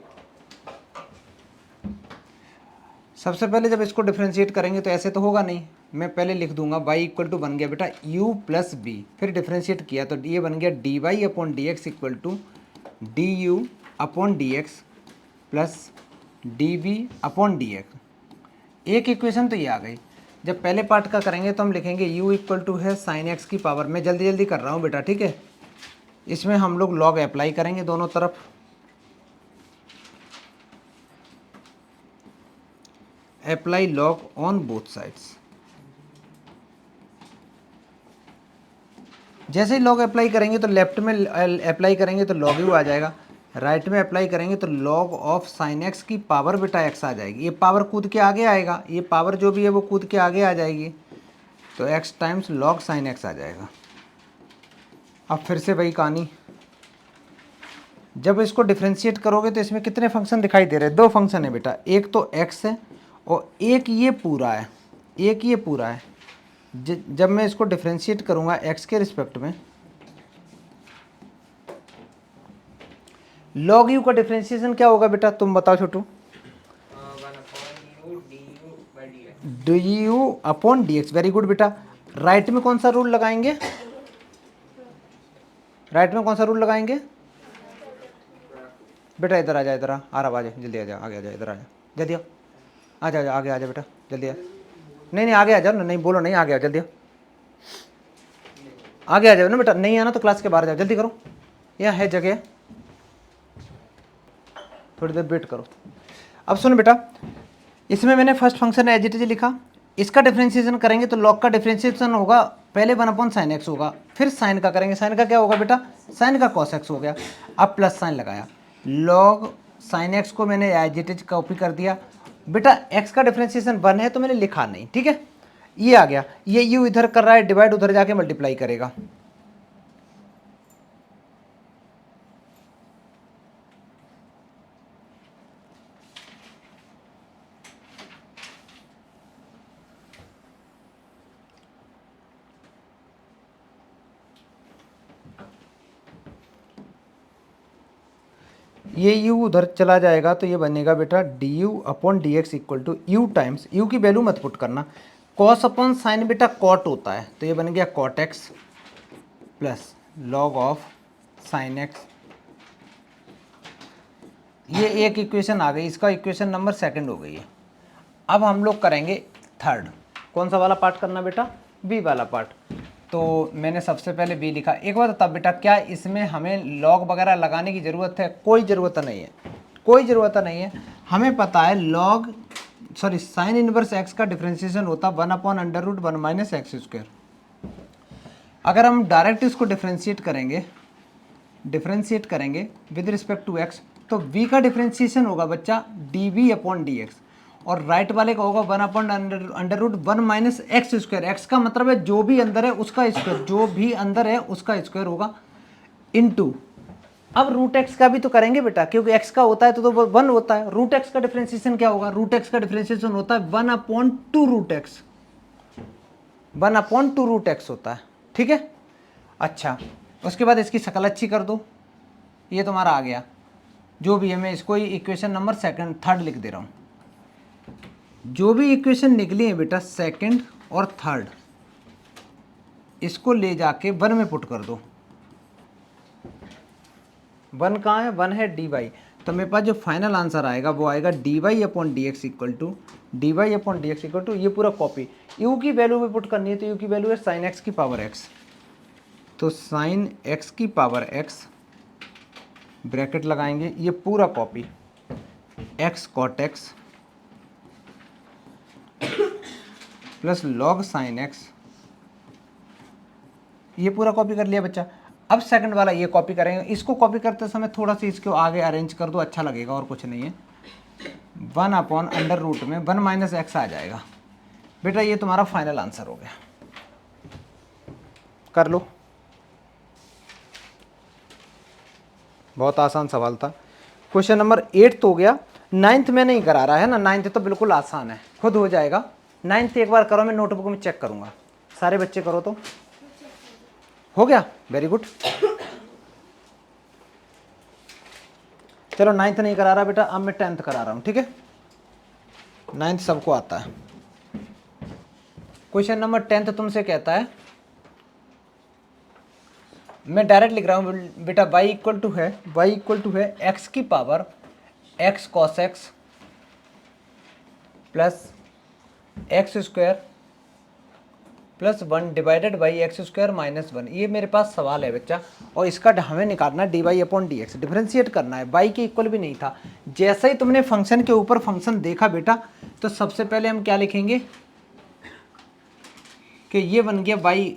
Speaker 1: सबसे पहले जब इसको डिफ्रेंशिएट करेंगे तो ऐसे तो होगा नहीं, मैं पहले लिख दूंगा y इक्वल टू बन गया बेटा u प्लस बी, फिर डिफ्रेंशिएट किया तो ये बन गया d y upon d x equal to d u upon d x plus d b upon d x. एक इक्वेशन तो ये आ गई। जब पहले पार्ट का करेंगे तो हम लिखेंगे u इक्वल टू है साइन एक्स की पावर, मैं जल्दी जल्दी कर रहा हूँ बेटा, ठीक है। इसमें हम लोग लॉग अप्लाई करेंगे दोनों तरफ, apply log on both sides. जैसे ही लॉग अप्लाई करेंगे तो लेफ्ट में अप्लाई करेंगे तो लॉग यू आ जाएगा, राइट में अप्लाई करेंगे तो लॉग ऑफ साइन एक्स की पावर बेटा एक्स आ जाएगी। ये पावर कूद के आगे आएगा, ये पावर जो भी है वो कूद के आगे आ जाएगी, तो x times log sine x आ जाएगा। अब फिर से वही कहानी, जब इसको डिफ्रेंशिएट करोगे तो इसमें कितने फंक्शन दिखाई दे रहे हैं? दो फंक्शन है बेटा, एक तो एक्स है और एक ये पूरा है, एक ये पूरा है। जब मैं इसको डिफ्रेंशिएट करूंगा एक्स के रिस्पेक्ट में, लॉग यू का डिफ्रेंशिएशन क्या होगा बेटा, तुम बताओ छोटू? D u upon d x. Very good बेटा। राइट में कौन सा रूल लगाएंगे? राइट में कौन सा रूल लगाएंगे बेटा? इधर आ जा, इधर आ रहा, आ जा जल्दी, आ जा, आगे आ जा, इधर आ जा जल्दी, आ जा, आगे आ जा बेटा जल्दी आ। नहीं आगे आ जाओ ना, नहीं बोलो नहीं, आगे आओ जल्दी, आगे आ जाओ ना बेटा, नहीं आना तो क्लास के बाहर जाओ, जल्दी करो, यहाँ है जगह, थोड़ी देर वेट करो। अब सुनो बेटा, इसमें मैंने first function as it is लिखा, इसका डिफरेंशिएशन करेंगे तो लॉग का डिफरेंशिएशन होगा, पहले 1 साइन एक्स होगा, फिर साइन का करेंगे, साइन का क्या होगा बेटा? साइन का कॉस एक्स हो गया। अब प्लस साइन लगाया, लॉग साइन एक्स को मैंने एज इट इज कॉपी कर दिया बेटा। एक्स का डिफरेंशिएशन 1 है तो मैंने लिखा नहीं, ठीक है, ये आ गया। ये यू इधर कर रहा है डिवाइड, उधर जाके मल्टीप्लाई करेगा। ये u उधर चला जाएगा तो ये बनेगा बेटा d u upon d x equal to u times, u की वैल्यू मत पुट करना, कॉस अपॉन साइन बेटा कॉट होता है, तो ये बन गया cot x plus log of sine x. ये एक इक्वेशन आ गई, इसका इक्वेशन नंबर 2 हो गई है। अब हम लोग करेंगे थर्ड। कौन सा वाला पार्ट करना बेटा? बी वाला पार्ट। तो मैंने सबसे पहले बी लिखा। एक बात बता बेटा, क्या इसमें हमें लॉग वगैरह लगाने की ज़रूरत है? कोई ज़रूरत नहीं है, कोई ज़रूरत नहीं है। हमें पता है लॉग साइन इनवर्स एक्स का डिफ्रेंशिएशन होता 1/√1 माइनस एक्स स्क्वायर। अगर हम डायरेक्ट इसको डिफ्रेंशिएट करेंगे विद रिस्पेक्ट टू एक्स, तो v का डिफ्रेंशिएशन होगा बच्चा d v upon d x, और राइट वाले का होगा 1/√1 माइनस एक्स स्क्वायर। एक्स का मतलब है जो भी अंदर है उसका स्क्वायर, जो भी अंदर है उसका स्क्वायर होगा इनटू। अब रूट एक्स का भी तो करेंगे बेटा, क्योंकि एक्स का होता है तो 1 होता है। रूट एक्स का डिफरेंशिएशन क्या होगा? रूट एक्स का डिफरेंशिएशन होता है 1/2 रूट एक्स, 1/2 रूट एक्स होता है, ठीक है। अच्छा, उसके बाद इसकी शक्ल अच्छी कर दो, ये तुम्हारा आ गया जो भी है। मैं इसको इक्वेशन नंबर थर्ड लिख दे रहा हूँ। जो भी इक्वेशन निकली है बेटा सेकंड और थर्ड, इसको ले जाके 1 में पुट कर दो। 1 कहाँ है? 1 है डी वाई। तो मेरे पास जो फाइनल आंसर आएगा वो आएगा d y upon d x equal to ये पूरा कॉपी। यू की वैल्यू में पुट करनी है, तो यू की वैल्यू है साइन एक्स की पावर एक्स, तो साइन एक्स की पावर एक्स ब्रैकेट लगाएंगे, ये पूरा copy x cot x plus log sine x, ये पूरा कॉपी कर लिया बच्चा। अब सेकंड वाला ये कॉपी करेंगे, इसको कॉपी करते समय थोड़ा सा इसको आगे अरेंज कर दो, अच्छा लगेगा और कुछ नहीं है। 1/√1 माइनस एक्स आ जाएगा बेटा, ये तुम्हारा फाइनल आंसर हो गया। कर लो। बहुत आसान सवाल था। क्वेश्चन नंबर 8 तो हो गया। 9th में नहीं करा रहा है ना, 9th तो बिल्कुल आसान है, खुद हो जाएगा। 9th एक बार करो, मैं नोटबुक में चेक करूंगा, सारे बच्चे करो तो हो गया, वेरी गुड। चलो 9th नहीं करा रहा बेटा, अब मैं 10th करा रहा हूँ, ठीक है। 9th सबको आता है। क्वेश्चन नंबर 10th तुमसे कहता है, मैं डायरेक्ट लिख रहा हूँ बेटा, y इक्वल टू है x की power x cos x plus x square plus 1 divided by x square minus 1। ये मेरे पास सवाल है बच्चा, और इसका हमें निकालना d y upon d x, differentiate करना है। y के इक्वल भी नहीं था। जैसे ही तुमने फंक्शन के ऊपर फंक्शन देखा बेटा, तो सबसे पहले हम क्या लिखेंगे कि ये बन गया y,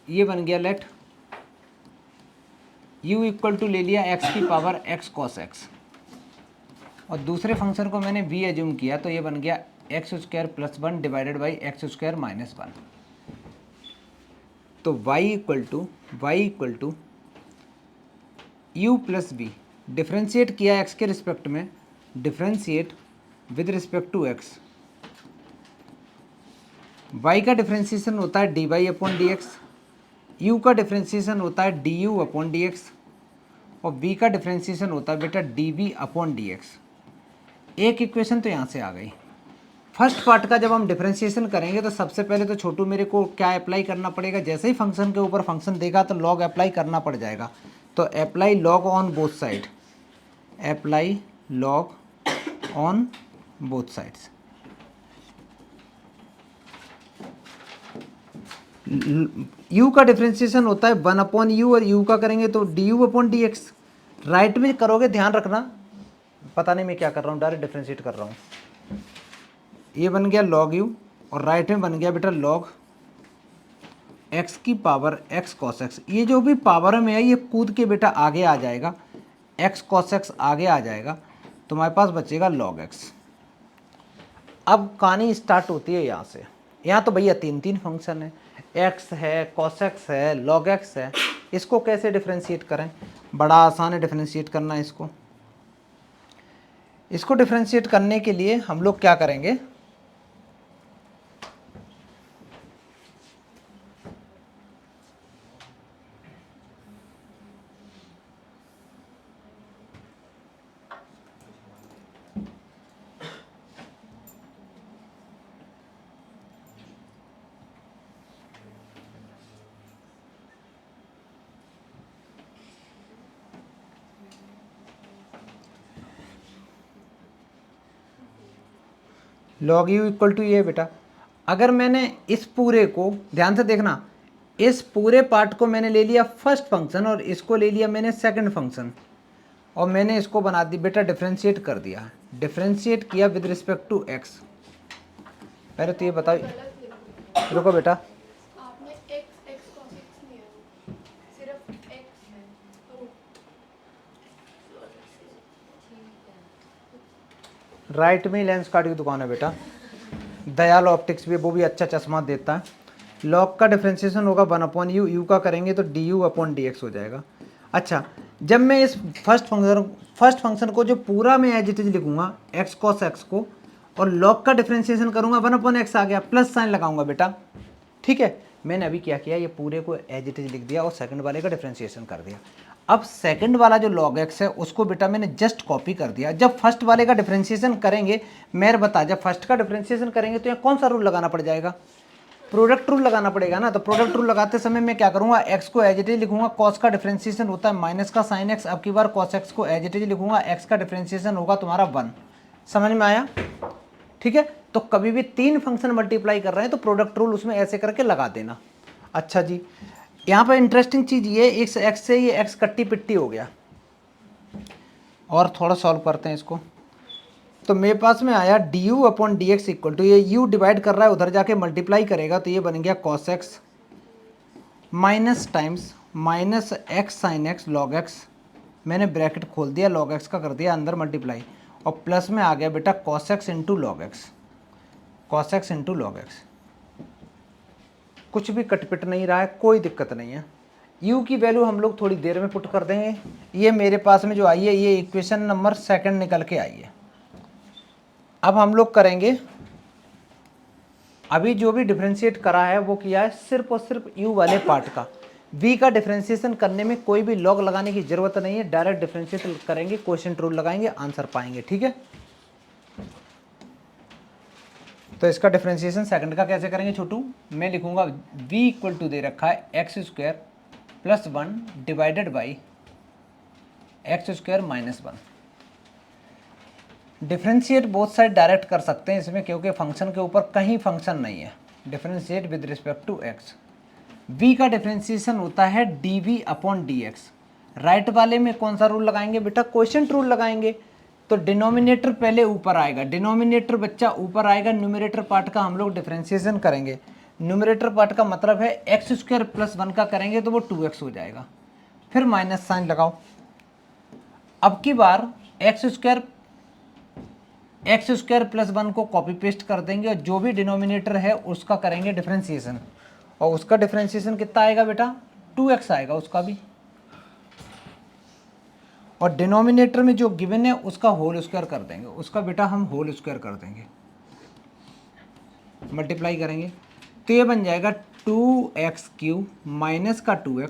Speaker 1: ये बन गया लेट u इक्वल टू ले लिया x की पावर x cos x, और दूसरे फंक्शन को मैंने v एज्यूम किया, तो ये बन गया x square plus 1 divided by x square minus 1। तो y equal to u plus b, differentiate किया x के रिस्पेक्ट में, differentiate with respect to x। y का डिफ्रेंशिएशन होता है d y upon d x, u का डिफ्रेंशिएशन होता है d u upon d x, और v का डिफ्रेंशिएशन होता है बेटा d v upon d x. एक इक्वेशन तो यहाँ से आ गई। फर्स्ट पार्ट का जब हम डिफरेंशिएशन करेंगे, तो सबसे पहले तो छोटू मेरे को क्या अप्लाई करना पड़ेगा, जैसे ही फंक्शन के ऊपर फंक्शन देगा तो लॉग अप्लाई करना पड़ जाएगा। तो apply log on both side, apply log on both sides. u का डिफरेंशिएशन होता है 1 अपॉन यू, और u का करेंगे तो D u upon d x. Right में करोगे, ध्यान रखना, पता नहीं मैं क्या कर रहा हूँ, डायरेक्ट डिफरेंशिएट कर रहा हूँ। ये बन गया log u, और राइट में बन गया बेटा log x की पावर x cos x। ये जो भी पावर में है ये कूद के बेटा आगे आ जाएगा, x cos x आगे आ जाएगा, तो हमारे पास बचेगा log x। अब कहानी स्टार्ट होती है यहाँ से। यहाँ तो भैया तीन फंक्शन है, x है, cos x है, log x है। इसको कैसे डिफ्रेंशिएट करें? बड़ा आसान है डिफ्रेंशिएट करना। इसको डिफ्रेंशिएट करने के लिए हम लोग क्या करेंगे, log u इक्वल टू ये बेटा, अगर मैंने इस पूरे को ध्यान से देखना, इस पूरे पार्ट को मैंने ले लिया फर्स्ट फंक्शन, और इसको ले लिया मैंने सेकंड फंक्शन, और मैंने इसको बना दी बेटा डिफरेंशिएट कर दिया। डिफरेंशिएट किया विद रिस्पेक्ट टू x। पहले तो ये बताओ, रुको बेटा,
Speaker 2: आपने x cos x लिया, सिर्फ x है तो
Speaker 1: राइट में लेंस कार्ड की दुकान है बेटा, दयाल ऑप्टिक्स भी, वो भी अच्छा चश्मा देता है। लॉग का डिफरेंशिएशन होगा 1 अपॉन यू, यू का करेंगे तो D u upon d x हो जाएगा। अच्छा, जब मैं इस फर्स्ट फंक्शन को जो पूरा मैं एज इट इज लिखूंगा एक्स कॉस एक्स को, और लॉग का डिफरेंशिएशन करूंगा 1 अपॉन एक्स आ गया, प्लस साइन लगाऊंगा बेटा, ठीक है। मैंने अभी क्या किया, ये पूरे को एज इट इज लिख दिया और सेकंड वाले का डिफरेंशिएशन कर दिया। अब सेकंड वाला जो log x है उसको बेटा मैंने जस्ट कॉपी कर दिया। जब फर्स्ट वाले का डिफरेंशिएशन करेंगे, मेरे बता, जब फर्स्ट का डिफरेंशिएशन करेंगे तो यहाँ कौन सा रूल लगाना पड़ जाएगा, प्रोडक्ट रूल लगाना पड़ेगा ना। तो प्रोडक्ट रूल लगाते समय मैं क्या करूंगा, x को एज इट इज लिखूंगा, कॉस का डिफरेंशिएशन होता है माइनस का साइन x, अब की बार कॉस x को एज इट इज लिखूंगा, x का डिफरेंशिएशन होगा तुम्हारा 1। समझ में आया? ठीक है। तो कभी भी 3 फंक्शन मल्टीप्लाई कर रहे हैं तो प्रोडक्ट रूल उसमें ऐसे करके लगा देना। अच्छा जी, यहाँ पर इंटरेस्टिंग चीज़ ये, इस x से ये x कट्टी पिट्टी हो गया, और थोड़ा सॉल्व करते हैं इसको। तो मेरे पास में आया d u upon d x equal to, ये u डिवाइड कर रहा है, उधर जाके मल्टीप्लाई करेगा तो ये बन गया cos x minus times minus x sine x log x, मैंने ब्रैकेट खोल दिया, log x का कर दिया अंदर मल्टीप्लाई, और प्लस में आ गया बेटा cos x into log x, cos x into log x. कुछ भी कटपिट नहीं रहा है, कोई दिक्कत नहीं है। u की वैल्यू हम लोग थोड़ी देर में पुट कर देंगे। ये मेरे पास में जो आई है ये इक्वेशन नंबर 2 निकल के आई है। अब हम लोग करेंगे, अभी जो भी डिफरेंशिएट करा है वो किया है सिर्फ और सिर्फ u वाले पार्ट का। v का डिफरेंशिएशन करने में कोई भी लॉग लगाने की जरूरत नहीं है, डायरेक्ट डिफरेंशिएट करेंगे, क्वोशिएंट रूल लगाएंगे, आंसर पाएंगे। ठीक है, तो इसका डिफरेंशिएशन सेकंड का कैसे करेंगे छोटू, मैं लिखूंगा v इक्वल टू दे रखा है x square plus 1 divided by x square minus 1। Differentiate both side direct कर सकते हैं इसमें, क्योंकि फंक्शन के ऊपर कहीं फंक्शन नहीं है। Differentiate with respect to x, v का डिफरेंशिएशन होता है dv अपॉन dx। राइट वाले में कौन सा रूल लगाएंगे बेटा, क्वोशिएंट रूल लगाएंगे। तो डिनोमिनेटर पहले ऊपर आएगा, डिनोमिनेटर बच्चा ऊपर आएगा, न्यूमरेटर पार्ट का हम लोग डिफरेंशिएशन करेंगे। न्यूमरेटर पार्ट का मतलब है एक्स स्क्वायर प्लस 1 का करेंगे तो वो 2x हो जाएगा, फिर माइनस साइन लगाओ। अब की बार एक्स स्क्वायर प्लस 1 को कॉपी पेस्ट कर देंगे और जो भी डिनोमिनेटर है उसका करेंगे डिफरेंशिएशन, और उसका डिफरेंशिएशन कितना आएगा बेटा, 2x आएगा उसका भी, और डिनोमिनेटर में जो गिवन है उसका होल स्क्वायर कर देंगे, उसका बेटा हम होल स्क्वायर कर देंगे, मल्टीप्लाई करेंगे तो ये बन जाएगा 2x³ माइनस का 2x,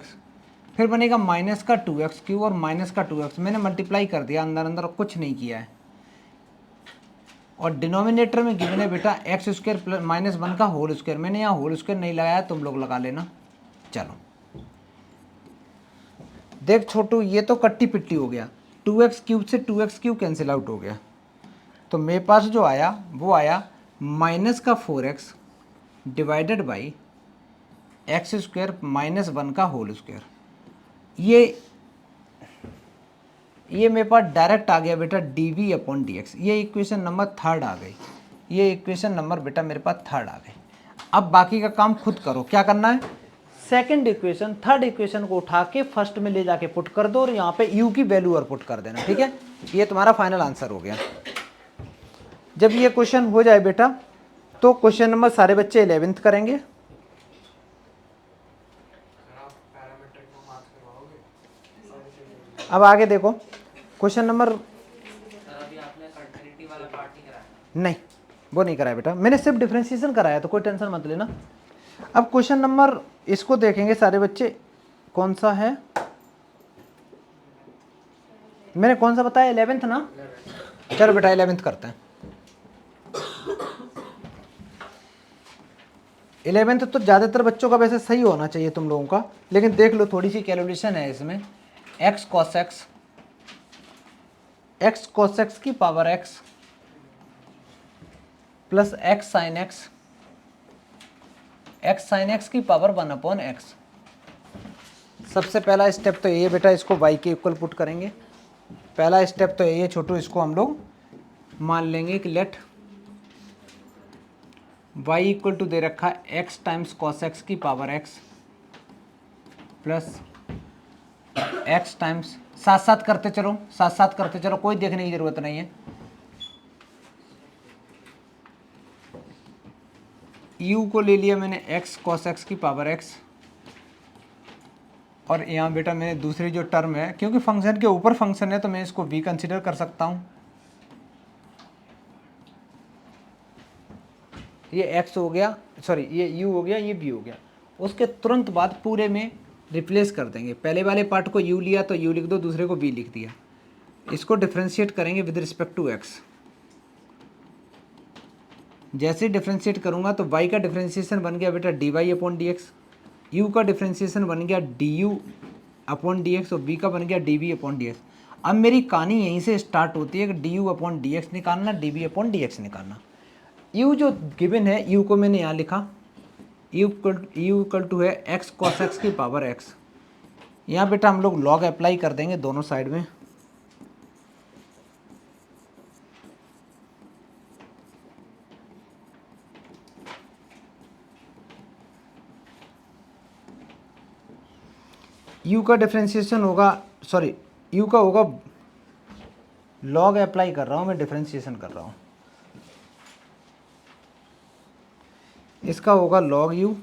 Speaker 1: फिर बनेगा माइनस का 2x³ और माइनस का 2x। मैंने मल्टीप्लाई कर दिया अंदर अंदर, कुछ नहीं किया है। और डिनोमिनेटर में गिवन है बेटा एक्स स्क्वायर प्लस माइनस 1 का होल स्क्वायर, मैंने यहाँ होल स्क्वायर नहीं लगाया, तुम लोग लगा लेना। चलो देख छोटू, ये तो कट्टी पिट्टी हो गया, 2x³ से 2x³ कैंसिल आउट हो गया, तो मेरे पास जो आया वो आया माइनस का 4x divided by x square minus 1 का होल स्क्वायर। ये मेरे पास डायरेक्ट आ गया बेटा dv अपॉन dx। ये इक्वेशन नंबर 3 आ गई, ये इक्वेशन नंबर बेटा मेरे पास 3 आ गई। अब बाकी का काम खुद करो, क्या करना है, सेकंड इक्वेशन थर्ड इक्वेशन को उठा के फर्स्ट में ले जाके पुट कर दो और यहाँ पे u की वैल्यू और पुट कर देना। ठीक है, ये तुम्हारा फाइनल आंसर हो गया। जब ये क्वेश्चन हो जाए बेटा तो क्वेश्चन नंबर सारे बच्चे 11th करेंगे। अब आगे देखो क्वेश्चन नंबर, नहीं वो नहीं कराया बेटा, मैंने सिर्फ डिफरेंशिएशन कराया, तो कोई टेंशन मत लेना। अब क्वेश्चन नंबर इसको देखेंगे सारे बच्चे, कौन सा है, मैंने कौन सा बताया, 11th ना। चलो बेटा 11th करते हैं। 11th तो ज़्यादातर बच्चों का वैसे सही होना चाहिए तुम लोगों का, लेकिन देख लो थोड़ी सी कैलकुलेशन है इसमें। x cos x की power x plus x sin x की पावर 1 अपॉन x। सबसे पहला स्टेप तो ये बेटा, इसको y के इक्वल पुट करेंगे। पहला स्टेप तो ये छोटू, इसको हम लोग मान लेंगे कि लेट y इक्वल टू दे रखा है x टाइम्स cos x की power x plus x times, साथ साथ करते चलो, कोई देखने की जरूरत नहीं है। u को ले लिया मैंने x cos x की पावर x, और यहाँ बेटा मैंने दूसरी जो टर्म है, क्योंकि फंक्शन के ऊपर फंक्शन है तो मैं इसको v कंसीडर कर सकता हूँ। ये x हो गया, सॉरी ये u हो गया, ये v हो गया। उसके तुरंत बाद पूरे में रिप्लेस कर देंगे, पहले वाले पार्ट को u लिया तो u लिख दो, दूसरे को v लिख दिया। इसको डिफरेंशिएट करेंगे विद रिस्पेक्ट टू x। जैसे डिफरेंशिएट करूँगा तो y का डिफरेंशिएशन बन गया बेटा dy अपॉन dx, u का डिफरेंशिएशन बन गया du अपॉन dx, और v का बन गया dv अपॉन dx। अब मेरी कहानी यहीं से स्टार्ट होती है कि du अपॉन dx निकालना, dv अपॉन dx निकालना। u जो गिवन है, u को मैंने यहाँ लिखा, u इक्वल टू है x cos x की पावर x। यहाँ बेटा हम लोग लॉग अप्लाई कर देंगे दोनों साइड में। u का डिफरेंशिएशन होगा, सॉरी u का होगा, लॉग अप्लाई कर रहा हूँ मैं, डिफरेंशिएशन कर रहा हूँ। इसका होगा log u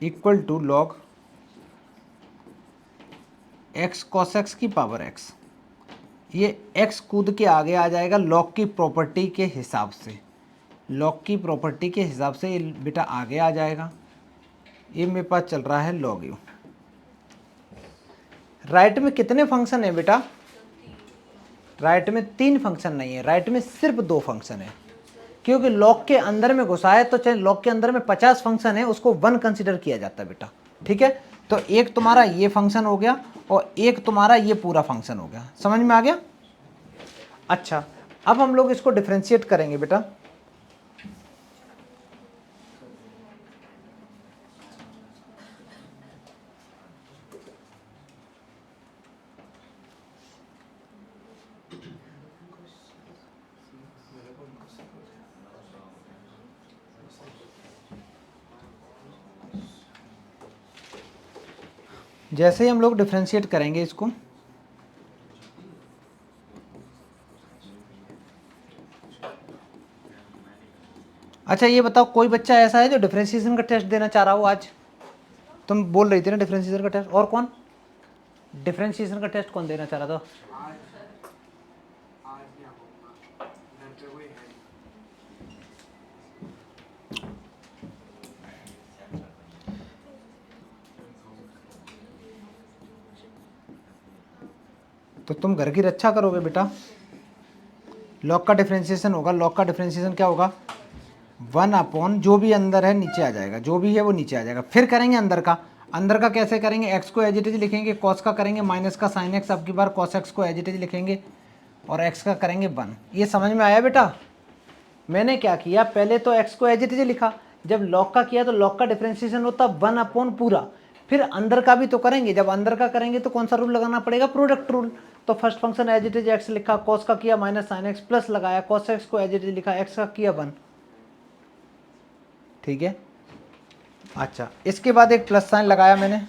Speaker 1: equal to log x cos x की पावर एक्स, ये एक्स कूद के आगे आ जाएगा लॉग की प्रॉपर्टी के हिसाब से, लॉग की प्रॉपर्टी के हिसाब से ये बेटा आगे आ जाएगा। ये मेरे पास चल रहा है लॉग यू। राइट में कितने फंक्शन है बेटा? राइट में 3 फंक्शन नहीं है, राइट में सिर्फ 2 फंक्शन है, क्योंकि लॉग के अंदर में घुसा है तो चाहे लॉग के अंदर में 50 फंक्शन है उसको 1 कंसीडर किया जाता है बेटा, ठीक है। तो एक तुम्हारा ये फंक्शन हो गया और एक तुम्हारा ये पूरा फंक्शन हो गया, समझ में आ गया? अच्छा, अब हम लोग इसको डिफरेंशिएट करेंगे बेटा। जैसे ही हम लोग डिफरेंशिएट करेंगे इसको, अच्छा ये बताओ कोई बच्चा ऐसा है जो डिफरेंशिएशन का टेस्ट देना चाह रहा हो? आज तुम बोल रही थी ना डिफरेंशिएशन का टेस्ट, और कौन डिफरेंशिएशन का टेस्ट कौन देना चाह रहा था? तो तुम घर की रक्षा करोगे बेटा। लॉग का डिफरेंशिएशन होगा, लॉग का डिफरेंशिएशन क्या होगा? 1 अपॉन जो भी अंदर है नीचे आ जाएगा, जो भी है वो नीचे आ जाएगा। फिर करेंगे अंदर का, अंदर का कैसे करेंगे? एक्स को एज इट इज लिखेंगे, कॉस का करेंगे माइनस का साइन एक्स, अब की बार कॉस एक्स को एज इट इज लिखेंगे और एक्स का करेंगे 1। ये समझ में आया बेटा? मैंने क्या किया, पहले तो एक्स को एज इट इज लिखा, जब लॉग का किया तो लॉग का डिफरेंशिएशन होता 1 अपॉन पूरा, फिर अंदर का भी तो करेंगे, जब अंदर का करेंगे तो कौन सा रूल लगाना पड़ेगा? Product rule. तो first function as it is x लिखा, कॉस का किया माइनस साइन एक्स, प्लस लगाया कॉस एक्स को एज इट इज लिखा, एक्स का किया 1, ठीक है। अच्छा, इसके बाद एक प्लस साइन लगाया मैंने।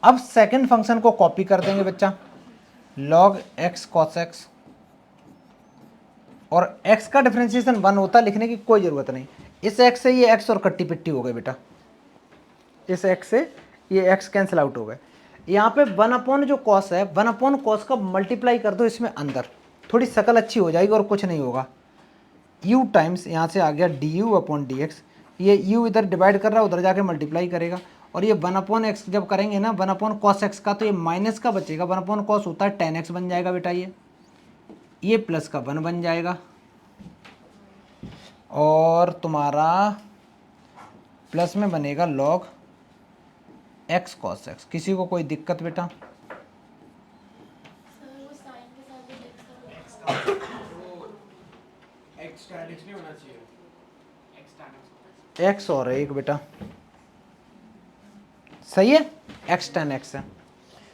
Speaker 1: अब सेकंड फंक्शन को कॉपी कर देंगे बच्चा, लॉग एक्स कॉस एक्स, और x का डिफरेंशिएशन 1 होता, लिखने की कोई ज़रूरत नहीं। इस x से ये x और कट्टी पिट्टी हो गई बेटा, इस x से ये x कैंसिल आउट हो गए। यहाँ पे 1 अपॉन जो कॉस है, 1 अपॉन कॉस का मल्टीप्लाई कर दो इसमें अंदर, थोड़ी शकल अच्छी हो जाएगी और कुछ नहीं होगा। u टाइम्स यहाँ से आ गया du अपॉन dx, ये u इधर डिवाइड कर रहा है, उधर जाके मल्टीप्लाई करेगा, और ये 1 अपॉन एक्स जब करेंगे ना 1 अपॉन कॉस एक्स का, तो ये माइनस का बचेगा, 1 अपॉन कॉस होता है tan x बन जाएगा बेटा, ये प्लस का 1 बन जाएगा, और तुम्हारा प्लस में बनेगा लॉग एक्स कॉस एक्स। किसी को कोई दिक्कत बेटा? एक्स और है एक बेटा, सही है, एक्स tan एक्स है।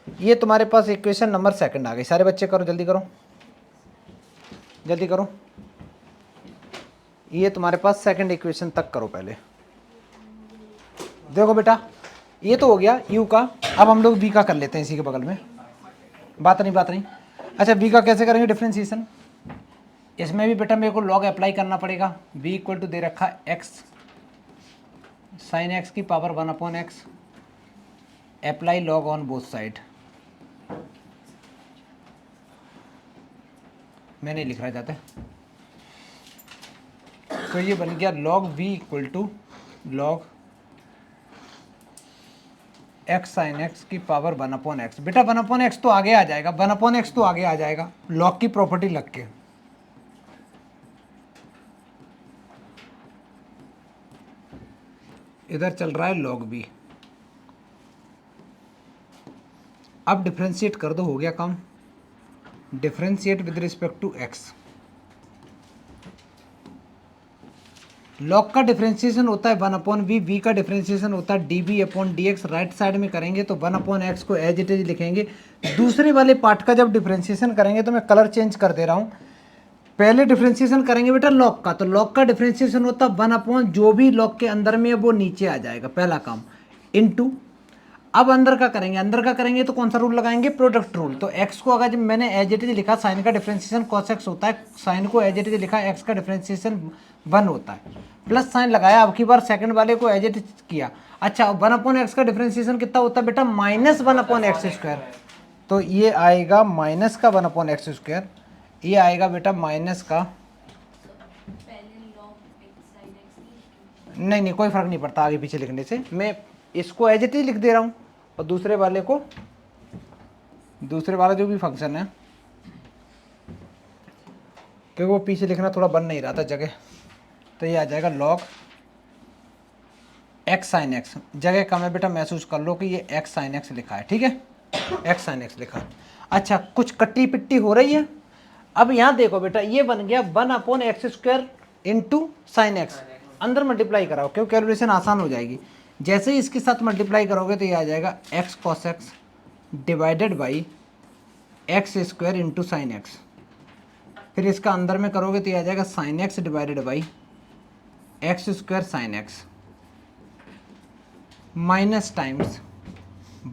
Speaker 1: ये तुम्हारे पास इक्वेशन नंबर 2 आ गई। सारे बच्चे करो, जल्दी करो, जल्दी करो। ये तुम्हारे पास 2nd इक्वेशन तक करो पहले। देखो बेटा, ये तो हो गया u का, अब हम लोग v का कर लेते हैं इसी के बगल में। बात नहीं। अच्छा, v का कैसे करेंगे डिफरेंशिएशन? इसमें भी बेटा मेरे को लॉग अप्लाई करना पड़ेगा। v इक्वल टू दे रखा x साइन x की power 1 upon x, apply log on both side. मैं नहीं लिख रहा जाता, तो ये बन गया log v equal to log x sine x की पावर 1 अपॉन एक्स। बेटा 1 अपॉन एक्स तो आगे आ जाएगा, 1 अपॉन एक्स तो आगे आ जाएगा लॉग की प्रॉपर्टी लग के। इधर चल रहा है लॉग बी। अब डिफरेंशिएट कर दो, हो गया काम। Differentiate with respect to x. Log का डिफरेंशिएशन होता है 1 अपॉन वी, वी का डिफरेंशिएशन होता है d b upon d x. Right side में करेंगे तो 1 अपॉन एक्स को एज इट इज लिखेंगे। दूसरे वाले पार्ट का जब डिफरेंशिएशन करेंगे तो मैं कलर चेंज कर दे रहा हूँ। पहले डिफरेंशिएशन करेंगे बेटा लॉग का, तो लॉग का डिफरेंशिएशन होता है 1 अपॉन जो भी लॉग के अंदर में है वो नीचे आ जाएगा, पहला काम, इनटू। अब अंदर का करेंगे, अंदर का करेंगे तो कौन सा रूल लगाएंगे? Product rule. तो x को अगर जब मैंने एज इट इज लिखा, साइन का डिफरेंशिएशन cos x होता है, साइन को एज इट इज लिखा, x का डिफरेंशिएशन 1 होता है, प्लस साइन लगाया। अब की बार सेकंड वाले को एज इट इज किया। अच्छा, 1 अपॉन एक्स का डिफरेंशिएशन कितना होता है बेटा? -1 अपॉन एक्स स्क्वायर। तो ये आएगा माइनस का 1/x², ये आएगा बेटा माइनस का, नहीं नहीं कोई फ़र्क नहीं पड़ता आगे पीछे लिखने से, मैं इसको एज इट इज लिख दे रहा हूँ और दूसरे वाले को, दूसरे वाला जो भी फंक्शन है, क्योंकि वो पीछे लिखना थोड़ा बन नहीं रहा था जगह, तो ये आ जाएगा log x sin x, जगह कम है बेटा महसूस कर लो कि ये x sin x लिखा है, ठीक है, x sin x लिखा। अच्छा कुछ कट्टी पिट्टी हो रही है। अब यहाँ देखो बेटा ये बन गया 1/x² इंटू साइन एक्स, अंदर मल्टीप्लाई कराओ क्यों, कैलकुलेशन आसान हो जाएगी। जैसे ही इसके साथ मल्टीप्लाई करोगे तो ये आ जाएगा x cos x divided by x² into sine x, फिर इसका अंदर में करोगे तो ये आ जाएगा sine x divided by x² sine x minus times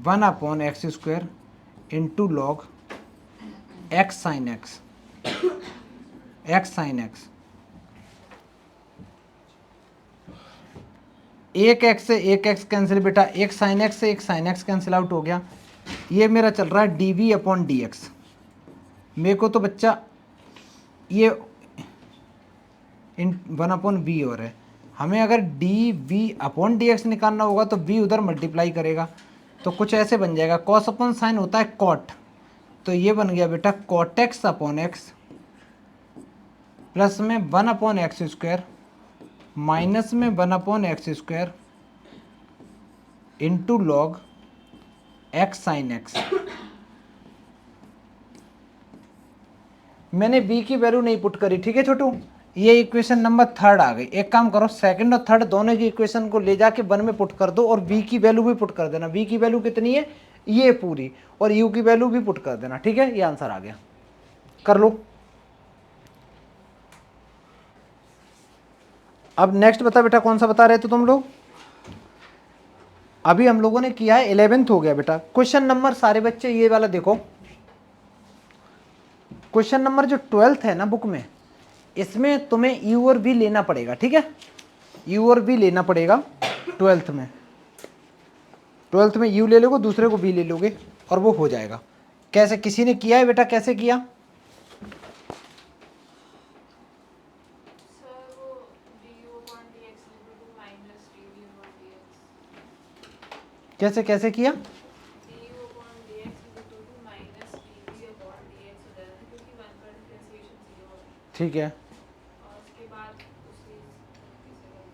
Speaker 1: 1/x² into log x sine x, x sine x, एक x से एक x कैंसिल बेटा, एक साइन एक्स से एक साइन एक्स कैंसिल आउट हो गया। ये मेरा चल रहा है dv/dx, मेरे को तो बच्चा ये इन 1/v और है, हमें अगर dv/dx निकालना होगा तो v उधर मल्टीप्लाई करेगा, तो कुछ ऐसे बन जाएगा, cos अपॉन साइन होता है cot, तो ये बन गया बेटा cot x/x प्लस में 1/x² माइनस में 1/x² into log x sine x. मैंने b की वैल्यू नहीं पुट करी, ठीक है छोटू, ये इक्वेशन नंबर 3 आ गई। एक काम करो सेकंड और थर्ड दोनों की इक्वेशन को ले जाके 1 में पुट कर दो और v की वैल्यू भी पुट कर देना। v की वैल्यू कितनी है ये पूरी, और u की वैल्यू भी पुट कर देना, ठीक है, ये आंसर आ गया, कर लो। अब नेक्स्ट बता बेटा, कौन सा बता रहे थे तुम लोग, अभी हम लोगों ने किया है 11th हो गया बेटा। क्वेश्चन नंबर सारे बच्चे ये वाला देखो, क्वेश्चन नंबर जो 12th है ना बुक में, इसमें तुम्हें यू और वी लेना पड़ेगा, ठीक है, यू और वी लेना पड़ेगा 12th में। 12th में यू ले लोगे, दूसरे को वी ले लोगे और वो हो जाएगा। कैसे, किसी ने किया है बेटा, कैसे किया,
Speaker 2: सर वो du/dx माइनस dv/dx,
Speaker 1: कैसे कैसे किया,
Speaker 2: du/dx माइनस dv/dx हो जाएगा ना, क्योंकि 1 का डिफरेंशिएशन 0 है,
Speaker 1: ठीक है,
Speaker 2: और उसके बाद उसी तरीके से कर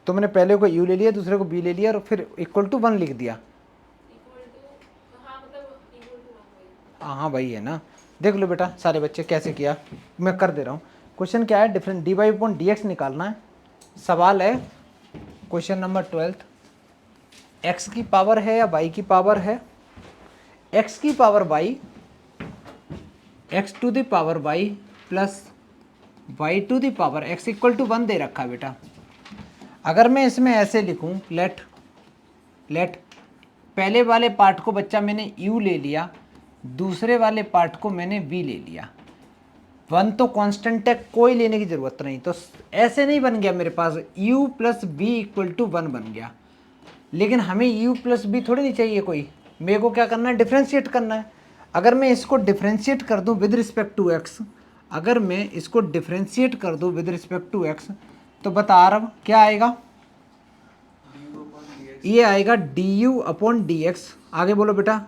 Speaker 1: तुमने पहले को यू ले लिया, दूसरे को बी ले लिया और फिर इक्वल टू 1 लिख दिया।
Speaker 2: इक्वल टू, हाँ मतलब इक्वल टू 1 वही।
Speaker 1: हाँ वही है ना, देख लो बेटा सारे बच्चे कैसे किया, मैं कर दे रहा हूँ। क्वेश्चन क्या है, डिफरेंट dy/dx निकालना है। सवाल है क्वेश्चन नंबर 12th, x की पावर है या y की पावर है, x की power y, x to the power y plus y to the power x equal to 1 दे रखा है बेटा। अगर मैं इसमें ऐसे लिखूं, लेट पहले वाले पार्ट को बच्चा मैंने u ले लिया, दूसरे वाले पार्ट को मैंने v ले लिया। 1 तो कांस्टेंट है, कोई लेने की ज़रूरत नहीं, तो ऐसे नहीं बन गया मेरे पास u plus v equal to 1 बन गया। लेकिन हमें u प्लस v थोड़ी नहीं चाहिए कोई, मेरे को क्या करना है, डिफ्रेंशिएट करना है। अगर मैं इसको डिफ्रेंशिएट कर दूं विद रिस्पेक्ट टू x, अगर मैं इसको डिफ्रेंशिएट कर दूं विद रिस्पेक्ट टू x, तो बता रहा हूँ क्या आएगा, ये आएगा du/dx, आगे बोलो बेटा,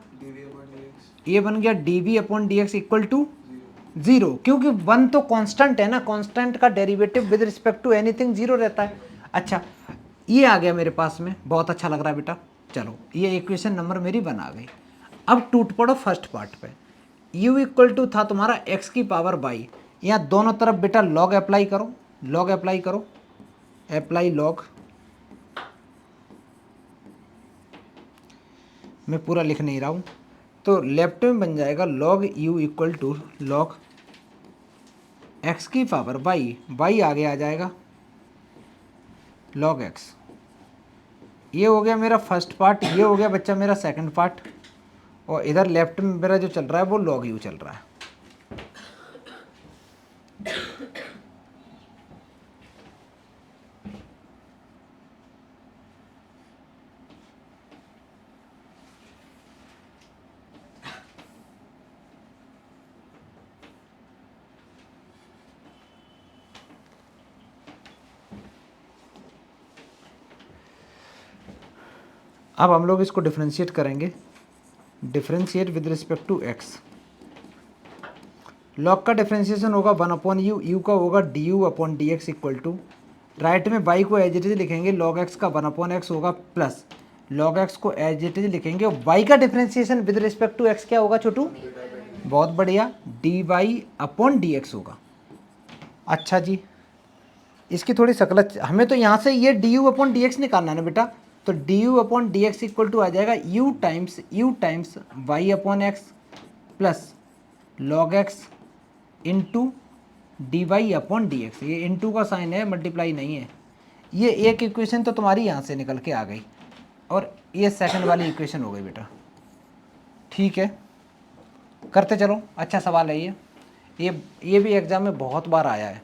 Speaker 1: ये बन गया dv/dx इक्वल टू 0, क्योंकि 1 तो कांस्टेंट है ना, कांस्टेंट का derivative with respect to anything 0 रहता है। अच्छा ये आ गया मेरे पास में, बहुत अच्छा लग रहा है बेटा, चलो ये इक्वेशन नंबर मेरी बना गई। अब टूट पड़ो फर्स्ट पार्ट पे, u इक्वल टू था तुम्हारा x की पावर y, यहाँ दोनों तरफ बेटा लॉग अप्लाई करो, लॉग अप्लाई करो, अप्लाई लॉग, मैं पूरा लिख नहीं रहा हूँ, तो लेफ्ट में बन जाएगा log u equal to log x की पावर y आगे आ जाएगा log x। ये हो गया मेरा फर्स्ट पार्ट, ये हो गया बच्चा मेरा सेकंड पार्ट, और इधर लेफ्ट में मेरा जो चल रहा है वो log u चल रहा है। अब हम लोग इसको डिफ्रेंशिएट करेंगे, differentiate with respect to x. Log का डिफ्रेंशिएशन होगा 1/u, यू का होगा du/dx इक्वल टू, राइट में y को एज इट इज लिखेंगे, log x का 1/x होगा प्लस log x को एज इट इज लिखेंगे, और y का differentiation with respect to x क्या होगा छोटू? बहुत बढ़िया, dy/dx होगा। अच्छा जी, इसकी थोड़ी शक्ल, हमें तो यहाँ से ये du/dx निकालना है ना बेटा, तो du/dx इक्वल टू आ जाएगा u times y/x plus log x into dy/dx। ये इंटू का साइन है, मल्टीप्लाई नहीं है। ये एक इक्वेशन तो तुम्हारी यहाँ से निकल के आ गई, और ये सेकंड वाली इक्वेशन हो गई बेटा। ठीक है, करते चलो। अच्छा सवाल है ये भी एग्जाम में बहुत बार आया है।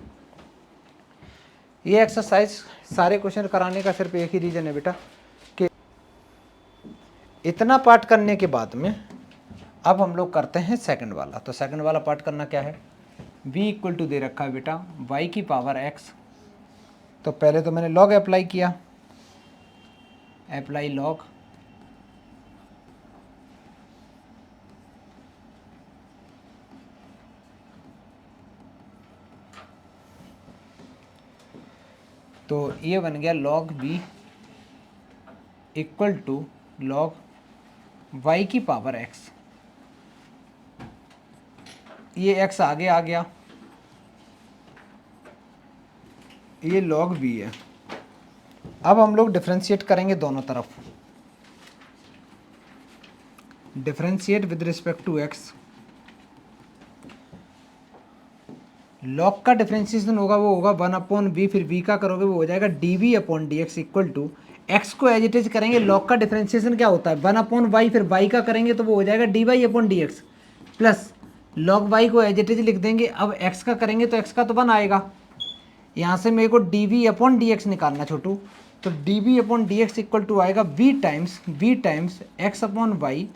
Speaker 1: ये एक्सरसाइज सारे क्वेश्चन कराने का सिर्फ एक ही रीज़न है बेटा, कि इतना पार्ट करने के बाद में अब हम लोग करते हैं सेकंड वाला। तो सेकंड वाला पार्ट करना क्या है, v इक्वल टू दे रखा है बेटा y की पावर x। तो पहले तो मैंने log अप्लाई किया, अप्लाई log, तो ये बन गया log v equal to log y की पावर x। ये x आगे आ गया, ये log v है। अब हम लोग डिफ्रेंशिएट करेंगे दोनों तरफ, differentiate with respect to x। log का डिफ्रेंशिएशन होगा वो होगा 1/v, फिर v का करोगे वो हो जाएगा dv/dx इक्वल टू, x को एज इट इज करेंगे, log का डिफ्रेंशिएशन क्या होता है 1/y, फिर y का करेंगे तो वो हो जाएगा dy/dx प्लस log y को एज इट इज लिख देंगे। अब x का करेंगे तो x का तो 1 आएगा, यहाँ से मेरे को dv/dx निकालना छोटू, तो dv/dx इक्वल टू आएगा v times x/y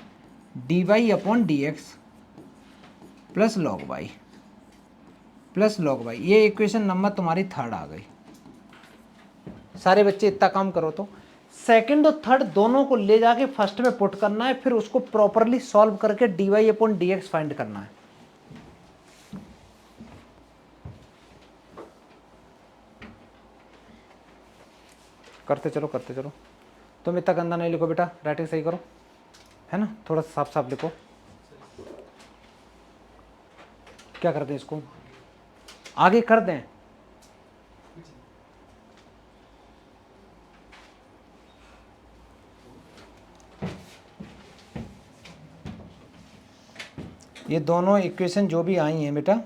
Speaker 1: dy/dx plus log y। ये इक्वेशन नंबर तुम्हारी थर्ड आ गई। सारे बच्चे इतना काम करो, तो सेकंड और थर्ड दोनों को ले जाके फर्स्ट में पुट करना है, फिर उसको प्रॉपरली सॉल्व करके dy/dx फाइंड करना है। करते चलो तुम इतना गंदा नहीं लिखो बेटा, राइटिंग सही करो, है ना, थोड़ा साफ साफ लिखो। क्या करते हैं, इसको आगे कर दें। ये दोनों इक्वेशन जो भी आई हैं बेटा,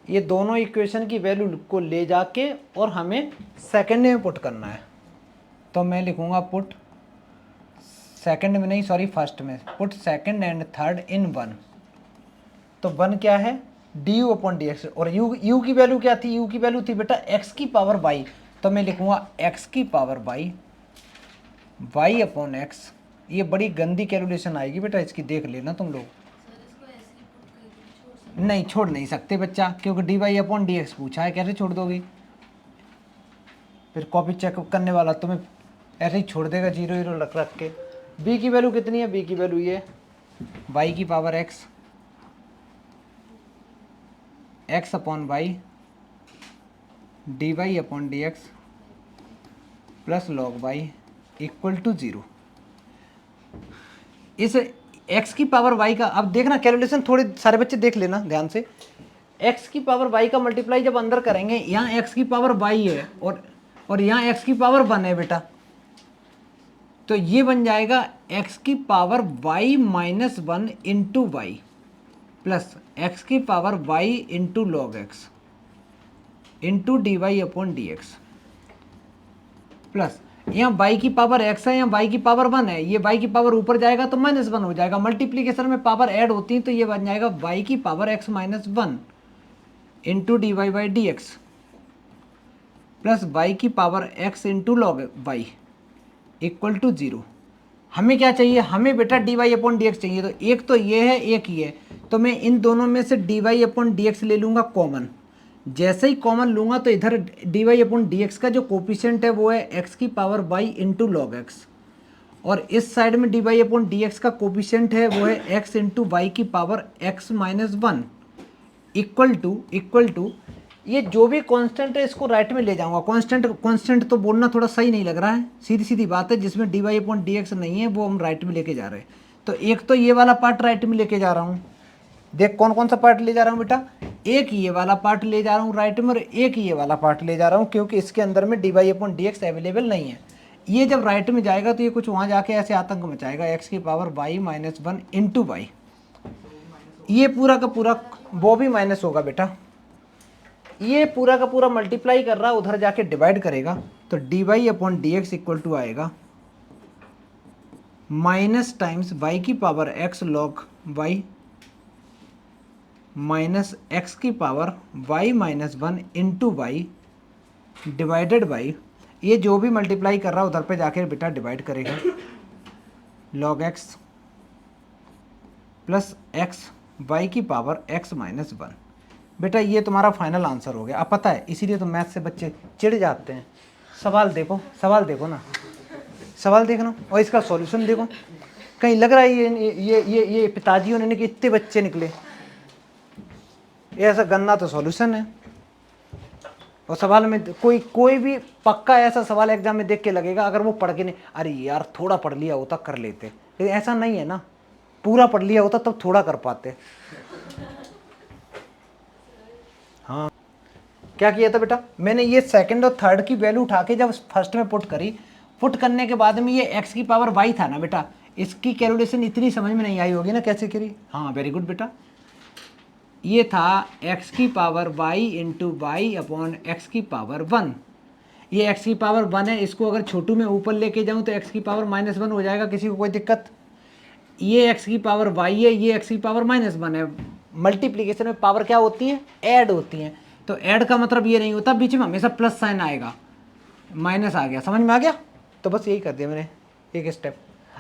Speaker 1: ये दोनों इक्वेशन की वैल्यू को ले जाके और हमें सेकंड में पुट करना है। तो मैं लिखूंगा पुट सेकंड में नहीं, सॉरी फर्स्ट में, put second and third in 1। तो 1 क्या है du/dx, और u की वैल्यू क्या थी, u की वैल्यू थी बेटा x की पावर y। तो मैं लिखूंगा x की पावर y/x। ये बड़ी गंदी कैलकुलेशन आएगी बेटा, इसकी देख लेना तुम लोग। नहीं छोड़ नहीं सकते बच्चा, क्योंकि dy/dx पूछा है, कैसे छोड़ दोगे? फिर कॉपी चेक करने वाला तुम्हें ऐसे ही छोड़ देगा 0 रख के। b की वैल्यू कितनी है, b की वैल्यू ये y की power x x/y dy/dx plus log y equal to 0। इस x की पावर y का, अब देखना कैलकुलेशन थोड़े सारे बच्चे देख लेना ध्यान से। x की पावर y का मल्टीप्लाई जब अंदर करेंगे, यहाँ x की पावर y है और यहाँ x की पावर 1 है बेटा, तो ये बन जाएगा x की power y minus 1 into y plus x की power y into log x into dy/dx plus यहाँ y की पावर x है, यहाँ y की पावर 1 है, ये y की पावर ऊपर जाएगा तो -1 हो जाएगा। मल्टीप्लीकेशन में पावर ऐड होती है, तो ये बन जाएगा y की power x minus 1 into dy/dx plus y की power x into log y equal to 0। हमें क्या चाहिए, हमें बेटा d y upon d x चाहिए। तो एक तो ये है, एक ये है, तो मैं इन दोनों में से d y upon d x ले लूँगा कॉमन। जैसे ही कॉमन लूँगा तो इधर d y upon d x का जो कोफिशिएंट है वो है एक्स की power y into log x, और इस साइड में d y upon d x का कोफिशिएंट है वो है एक्स इंटू वाई की power x minus 1 equal to ये जो भी कांस्टेंट है इसको राइट में ले जाऊंगा। कांस्टेंट तो बोलना थोड़ा सही नहीं लग रहा है, सीधी सीधी बात है, जिसमें d y upon d x नहीं है वो हम राइट में लेके जा रहे हैं। तो एक तो ये वाला पार्ट राइट में लेके जा रहा हूँ। देख कौन कौन सा पार्ट ले जा रहा हूँ बेटा, एक ये वाला पार्ट ले जा रहा हूँ राइट में और एक ये वाला पार्ट ले जा रहा हूँ, क्योंकि इसके अंदर में d y upon d x available नहीं है। ये जब राइट में जाएगा तो ये कुछ वहाँ जाके ऐसे आतंक मचाएगा, एक्स की power y minus 1 into y, ये पूरा का पूरा वो भी माइनस होगा बेटा, ये पूरा का पूरा मल्टीप्लाई कर रहा है, उधर जाके डिवाइड करेगा तो d y upon d x equal to आएगा माइनस टाइम्स वाई की power x log y minus x की power y minus 1 into y divided by, ये जो भी मल्टीप्लाई कर रहा है उधर पे जाके बेटा डिवाइड करेगा log x plus x y की पावर एक्स माइनस 1। बेटा ये तुम्हारा फाइनल आंसर हो गया। अब पता है इसीलिए तो मैथ से बच्चे चिढ़ जाते हैं। सवाल देखो ना, सवाल देखना और इसका सॉल्यूशन देखो, कहीं लग रहा है ये पिताजी उन्होंने कि इतने बच्चे निकले, ये ऐसा गन्ना तो सॉल्यूशन है। और सवाल में कोई भी पक्का ऐसा सवाल एग्जाम में देख के लगेगा, अगर वो पढ़ के नहीं, अरे यार थोड़ा पढ़ लिया होता कर लेते, लेकिन ऐसा नहीं है ना, पूरा पढ़ लिया होता तब थोड़ा कर पाते। हाँ क्या किया था बेटा, मैंने ये सेकंड और थर्ड की वैल्यू उठा के जब फर्स्ट में पुट करी, पुट करने के बाद में ये एक्स की पावर वाई था ना बेटा, इसकी कैलकुलेशन इतनी समझ में नहीं आई होगी ना कैसे करी। हाँ वेरी गुड बेटा, ये था एक्स की power y into y upon x की पावर 1। ये एक्स की पावर 1 है, इसको अगर छोटू में ऊपर लेके जाऊँ तो एक्स की पावर माइनस 1 हो जाएगा, किसी को कोई दिक्कत। ये एक्स की पावर वाई है, ये एक्स की पावर माइनस 1 है। मल्टीप्लीकेशन में पावर क्या होती है, ऐड होती हैं, तो ऐड का मतलब ये नहीं होता बीच में हमेशा प्लस साइन आएगा, माइनस आ गया, समझ में आ गया। तो बस यही कर दिया मैंने एक स्टेप।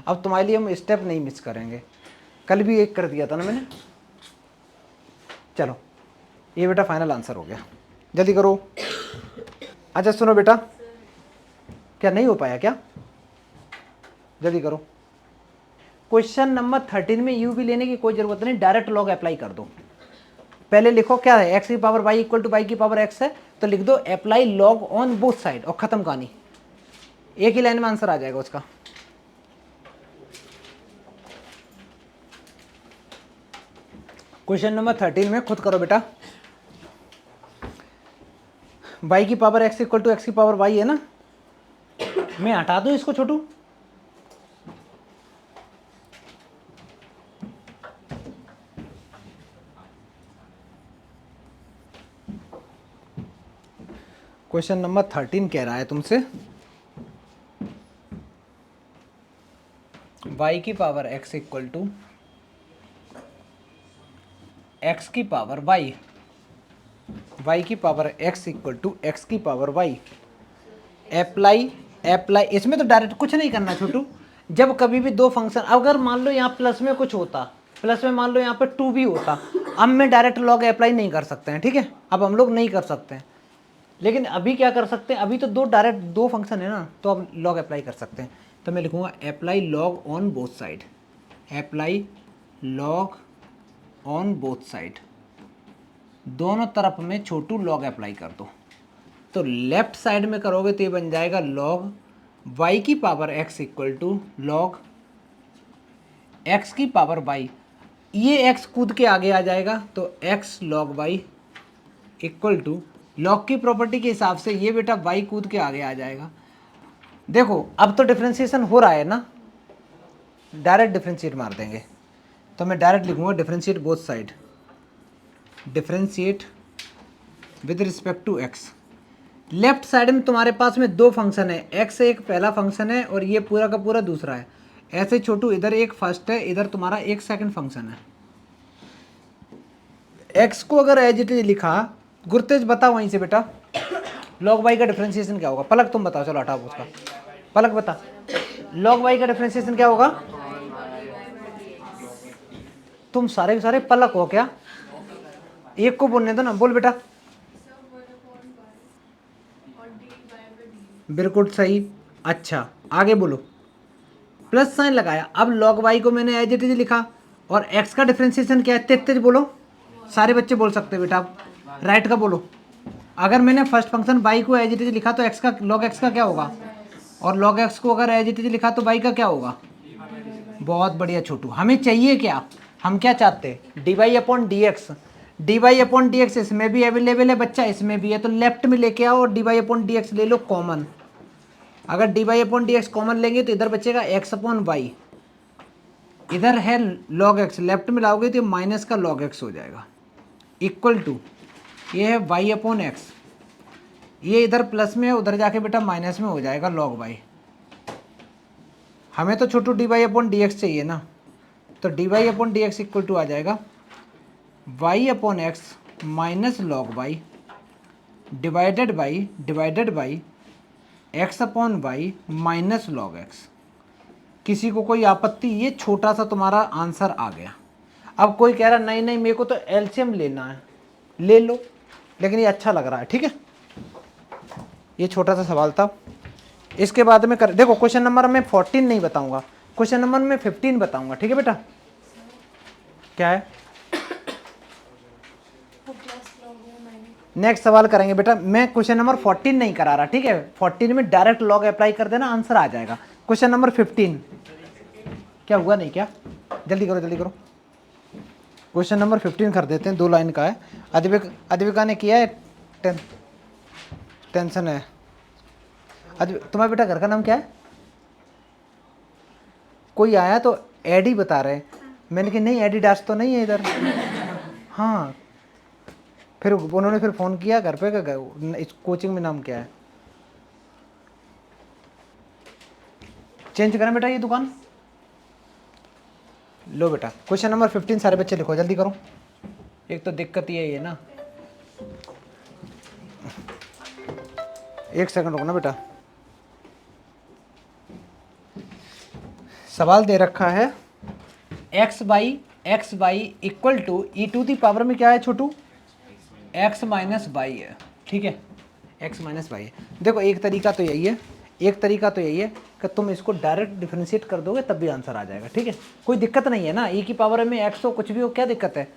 Speaker 1: अब तुम्हारे लिए हम स्टेप नहीं मिस करेंगे, कल भी एक कर दिया था ना मैंने। चलो ये बेटा फाइनल आंसर हो गया, जल्दी करो। अच्छा सुनो बेटा, क्या नहीं हो पाया क्या, जल्दी करो। क्वेश्चन नंबर 13 में यू भी लेने की कोई जरूरत नहीं, डायरेक्ट लॉग अप्लाई कर दो। पहले लिखो क्या है, एक्स की power y equal to y की पावर एक्स है, तो लिख दो apply log on both side और खत्म कहानी, एक ही लाइन में आंसर आ जाएगा उसका। क्वेश्चन नंबर 13 में खुद करो बेटा, वाई की power x equal to x की पावर वाई है ना, मैं हटा दूं इसको छोटू, क्वेश्चन नंबर 13 कह रहा है तुमसे y की power x equal to x की पावर y की power x equal to x की पावर y। अप्लाई इसमें तो डायरेक्ट कुछ नहीं करना छोटू। जब कभी भी दो फंक्शन, अगर मान लो यहाँ प्लस में कुछ होता, प्लस में मान लो यहाँ पर 2 भी होता, अब मैं डायरेक्ट लॉग अप्लाई नहीं कर सकते हैं, ठीक है, अब हम लोग नहीं कर सकते हैं। लेकिन अभी क्या कर सकते हैं, अभी तो डायरेक्ट दो फंक्शन है ना, तो अब लॉग अप्लाई कर सकते हैं। तो मैं लिखूंगा apply log on both side, apply log on both side, दोनों तरफ में छोटू लॉग अप्लाई कर दो। तो लेफ्ट साइड में करोगे तो ये बन जाएगा लॉग y की power x equal to log x की पावर y, ये x कूद के आगे आ जाएगा तो x log y equal to log की प्रॉपर्टी के हिसाब से ये बेटा y कूद के आगे आ जाएगा। देखो अब तो डिफरेंशिएशन हो रहा है ना, डायरेक्ट डिफरेंशिएट मार देंगे, तो मैं डायरेक्ट लिखूंगा differentiate both side, differentiate with respect to x। Left side में तुम्हारे पास में दो फंक्शन है, x एक पहला फंक्शन है और ये पूरा का पूरा दूसरा है। ऐसे छोटू इधर एक फर्स्ट है, इधर तुम्हारा एक सेकंड फंक्शन है। x को अगर एज इट इज लिखा, गुरतेज बता वहीं से बेटा, लॉग वाई का डिफरेंशिएशन क्या होगा? पलक तुम बताओ, चलो हटाओ उसका, पलक बता, लॉग वाई का डिफरेंशिएशन क्या होगा? तुम सारे के सारे पलक हो क्या? एक को बोलने दो ना, बोल बेटा। बिल्कुल सही। अच्छा आगे बोलो। प्लस साइन लगाया, अब लॉग वाई को मैंने एज इट इज लिखा, और एक्स का डिफरेंशिएशन क्या है? तेज बोलो, सारे बच्चे बोल सकते हैं बेटा, आप राइट का बोलो। अगर मैंने फर्स्ट फंक्शन वाई को एज इट इज लिखा तो एक्स का, लॉग एक्स का क्या होगा? और लॉग एक्स को अगर एज इट इज लिखा तो वाई का क्या होगा? बहुत बढ़िया छोटू, हमें चाहिए क्या? हम क्या चाहते हैं? D y upon d x. D y upon d x इसमें भी अवेलेबल है बच्चा, इसमें भी है, तो लेफ्ट में लेके आओ और d y upon d x ले लो कॉमन। अगर d y upon d x common लेंगे तो इधर बचेगा एक्स अपॉन वाई, इधर है लॉग एक्स, लेफ्ट में लाओगे तो माइनस का लॉग एक्स हो जाएगा, इक्वल टू ये है वाई अपॉन एक्स, ये इधर प्लस में है, उधर जाके बेटा माइनस में हो जाएगा लॉग वाई। हमें तो छोटू d y upon d x चाहिए ना, तो d y upon d x equal to आ जाएगा y upon x minus log y divided by x upon y minus log x. किसी को कोई आपत्ति? ये छोटा सा तुम्हारा आंसर आ गया। अब कोई कह रहा नहीं नहीं मेरे को तो एलसीएम लेना है, ले लो, लेकिन ये अच्छा लग रहा है, ठीक है। ये छोटा सा सवाल था। इसके बाद में कर देखो, क्वेश्चन नंबर मैं 14 नहीं बताऊंगा, क्वेश्चन नंबर में 15 बताऊंगा, ठीक है बेटा। क्या है? नेक्स्ट सवाल करेंगे बेटा, मैं क्वेश्चन नंबर 14 नहीं करा रहा, ठीक है। 14 में डायरेक्ट लॉग अप्लाई कर देना, आंसर आ जाएगा। क्वेश्चन नंबर 15 क्या हुआ? नहीं क्या? जल्दी करो जल्दी करो। क्वेश्चन नंबर 15 कर देते हैं, 2 लाइन का है। अद्विका ने किया है, टेंशन है। तुम्हारे बेटा घर का नाम क्या है? कोई आया तो एडी बता रहे, मैंने कहा नहीं एडिडास तो नहीं है इधर। हाँ, फिर उन्होंने फिर फ़ोन किया घर पे, इस कोचिंग में नाम क्या है? चेंज करें बेटा ये दुकान। लो बेटा, क्वेश्चन नंबर 15 सारे बच्चे लिखो, जल्दी करो। एक तो दिक्कत ये है ना, एक सेकंड रुकना बेटा। सवाल दे रखा है x by equal to e to the power में क्या है छोटू? एक्स माइनस वाई है, ठीक है, एक्स माइनस वाई है। देखो एक तरीका तो यही है, कि तुम इसको डायरेक्ट डिफरेंशिएट कर दोगे तब भी आंसर आ जाएगा, ठीक है, कोई दिक्कत नहीं है ना। ई की पावर में एक्स हो कुछ भी हो, क्या दिक्कत है?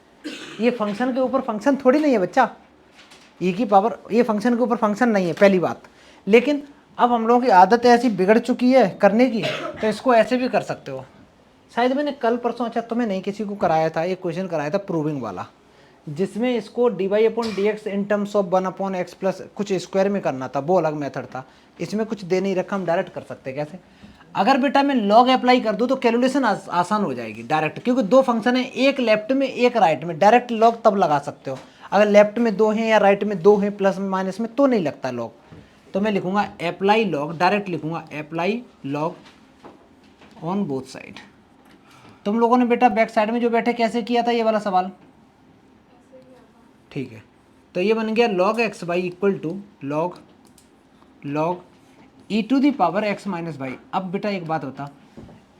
Speaker 1: ये फंक्शन के ऊपर फंक्शन थोड़ी नहीं है बच्चा, ई की पावर ये फंक्शन के ऊपर फंक्शन नहीं है, पहली बात। लेकिन अब हम लोगों की आदत ऐसी बिगड़ चुकी है करने की, तो इसको ऐसे भी कर सकते हो। शायद मैंने कल परसों, अच्छा तुम्हें नहीं किसी को कराया था, एक क्वेश्चन कराया था प्रूविंग वाला, जिसमें इसको d y upon d x in terms of 1 upon x plus कुछ स्क्वायर में करना था, वो अलग मेथड था। इसमें कुछ दे नहीं रखा, हम डायरेक्ट कर सकते हैं। कैसे? अगर बेटा मैं लॉग अप्लाई कर दूँ तो कैलकुलेशन आसान हो जाएगी डायरेक्ट, क्योंकि 2 फंक्शन है, एक लेफ्ट में एक राइट में, डायरेक्ट लॉग तब लगा सकते हो। अगर लेफ्ट में 2 हैं या राइट में 2 हैं, प्लस में माइनस में, तो नहीं लगता लॉग। तो मैं लिखूंगा अप्लाई लॉग, डायरेक्ट लिखूंगा apply log on both side. तुम लोगों ने बेटा बैक साइड में जो बैठे कैसे किया था ये वाला सवाल? ठीक है, तो ये बन गया log x y equal to log e to the power x minus y. अब बेटा एक बात बता,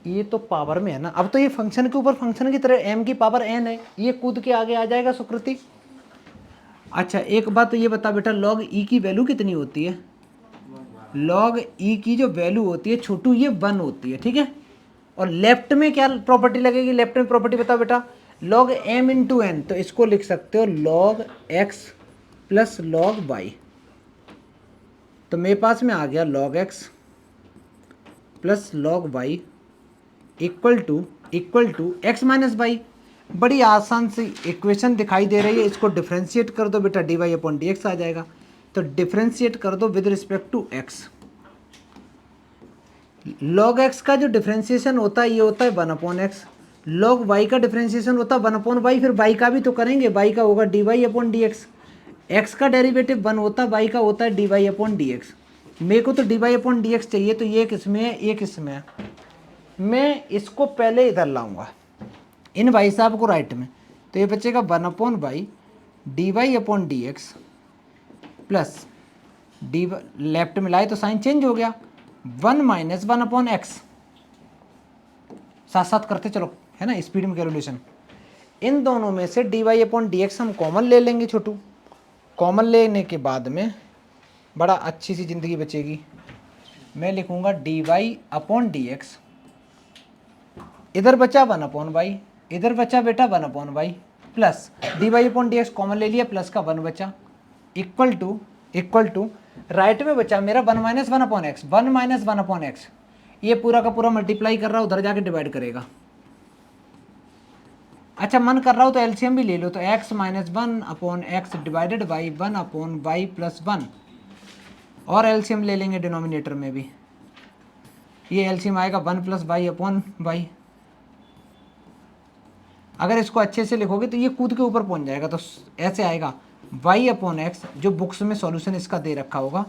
Speaker 1: ये तो पावर में है ना, अब तो ये फंक्शन के ऊपर फंक्शन की तरह m की पावर n है, ये कूद के आगे आ जाएगा सुकृति। अच्छा एक बात तो ये बता बेटा, log e की वैल्यू कितनी होती है? log e की जो वैल्यू होती है छोटू ये 1 होती है, ठीक है। और लेफ्ट में क्या प्रॉपर्टी लगेगी? लेफ्ट में प्रॉपर्टी बताओ बेटा, log m इंटू एन, तो इसको लिख सकते हो log x plus log y। तो मेरे पास में आ गया log x plus log y equal to x minus y. बड़ी आसान सी इक्वेशन दिखाई दे रही है, इसको डिफ्रेंशिएट कर दो बेटा, d y upon d x आ जाएगा। तो डिफ्रेंशिएट कर दो with respect to x। log x का जो डिफ्रेंशिएशन होता है ये होता है 1 अपॉन एक्स, log y का डिफ्रेंशिएशन होता है 1 अपॉन वाई, फिर y का भी तो करेंगे, y का होगा d y upon d x. X का डेरिवेटिव 1 होता है, y का होता है d y upon d x. मेरे को तो d y upon d x चाहिए, तो ये किसमें है? ये किसमें है? मैं इसको पहले इधर लाऊंगा, इन भाई साहब को राइट में, तो ये बचेगा 1 upon y d y upon d x plus d left में लाए तो साइन चेंज हो गया, 1 माइनस 1/x, साथ साथ करते चलो, है ना, स्पीड में कैलकुलेशन। इन दोनों में से dy/dx हम कॉमन ले लेंगे छोटू। कॉमन लेने के बाद में बड़ा अच्छी सी ज़िंदगी बचेगी। मैं लिखूँगा dy/dx, इधर बचा 1/y, इधर बचा बेटा 1/y, प्लस dy/dx कॉमन ले लिया, प्लस का 1 बचा, इक्वल टू राइट में बचा मेरा 1 माइनस 1/x, 1 माइनस 1/x, ये पूरा का पूरा मल्टीप्लाई कर रहा हूँ, उधर जाके डिवाइड करेगा। अच्छा मन कर रहा हो तो एलसीएम भी ले लो, तो x minus 1/x divided by 1/y plus 1, और एलसीएम ले लेंगे डिनोमिनेटर में भी, ये एलसीएम आएगा 1 प्लस y/y। अगर इसको अच्छे से लिखोगे तो ये कूद के ऊपर पहुंच जाएगा, तो ऐसे आएगा y/x, जो बुक्स में सॉल्यूशन इसका दे रखा होगा,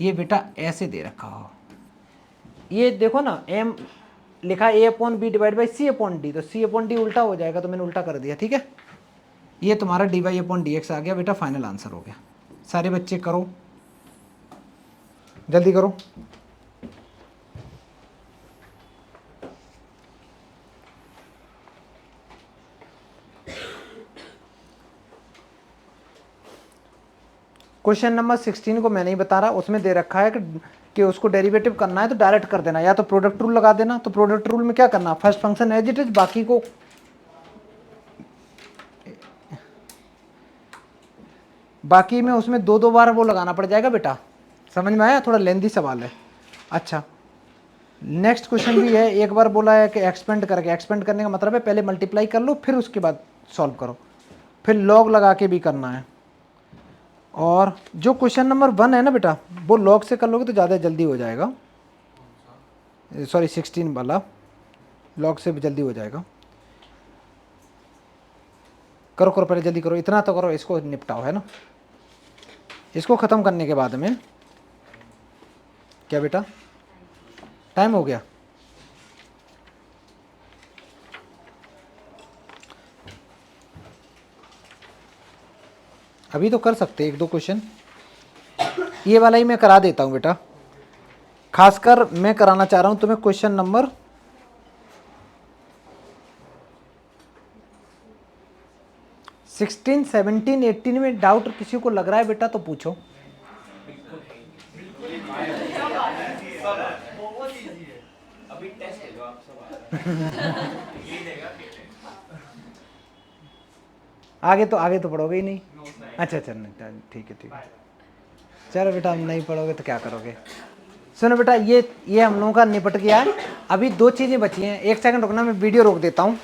Speaker 1: ये बेटा ऐसे दे रखा होगा, ये देखो ना m लिखा a/b डिवाइड बाई c/d, तो c/d उल्टा हो जाएगा, तो मैंने उल्टा कर दिया, ठीक है। ये तुम्हारा dy/dx आ गया बेटा, फाइनल आंसर हो गया। सारे बच्चे करो, जल्दी करो। क्वेश्चन नंबर 16 को मैं नहीं बता रहा, उसमें दे रखा है कि उसको डेरिवेटिव करना है तो डायरेक्ट कर देना, या तो प्रोडक्ट रूल लगा देना। तो प्रोडक्ट रूल में क्या करना, first function as it is, बाकी को बाकी में उसमें दो बार वो लगाना पड़ जाएगा बेटा, समझ में आया, थोड़ा लेंदी सवाल है। अच्छा नेक्स्ट क्वेश्चन भी है, एक बार बोला है कि एक्सपेंड करके, एक्सपेंड करने का मतलब है पहले मल्टीप्लाई कर लो फिर उसके बाद सॉल्व करो, फिर लॉग लगा के भी करना है। और जो क्वेश्चन नंबर 1 है ना बेटा, वो लॉग से कर लोगे तो ज़्यादा जल्दी हो जाएगा, सॉरी 16 वाला लॉग से भी जल्दी हो जाएगा। करो करो पहले जल्दी करो, इतना तो करो, इसको निपटाओ, है ना। इसको ख़त्म करने के बाद में क्या बेटा, टाइम हो गया, अभी तो कर सकते 1-2 क्वेश्चन, ये वाला ही मैं करा देता हूँ बेटा। खासकर मैं कराना चाह रहा हूँ तुम्हें क्वेश्चन नंबर 16, 17, 18 में डाउट किसी को लग रहा है बेटा तो पूछो। आगे तो पढ़ोगे ही नहीं। अच्छा ठीक है। चलो बेटा, हम नहीं पढ़ोगे तो क्या करोगे। सुनो बेटा, ये हम लोगों का निपट गया है। अभी 2 चीज़ें बची हैं, 1 सेकंड रुकना, मैं वीडियो रोक देता हूँ।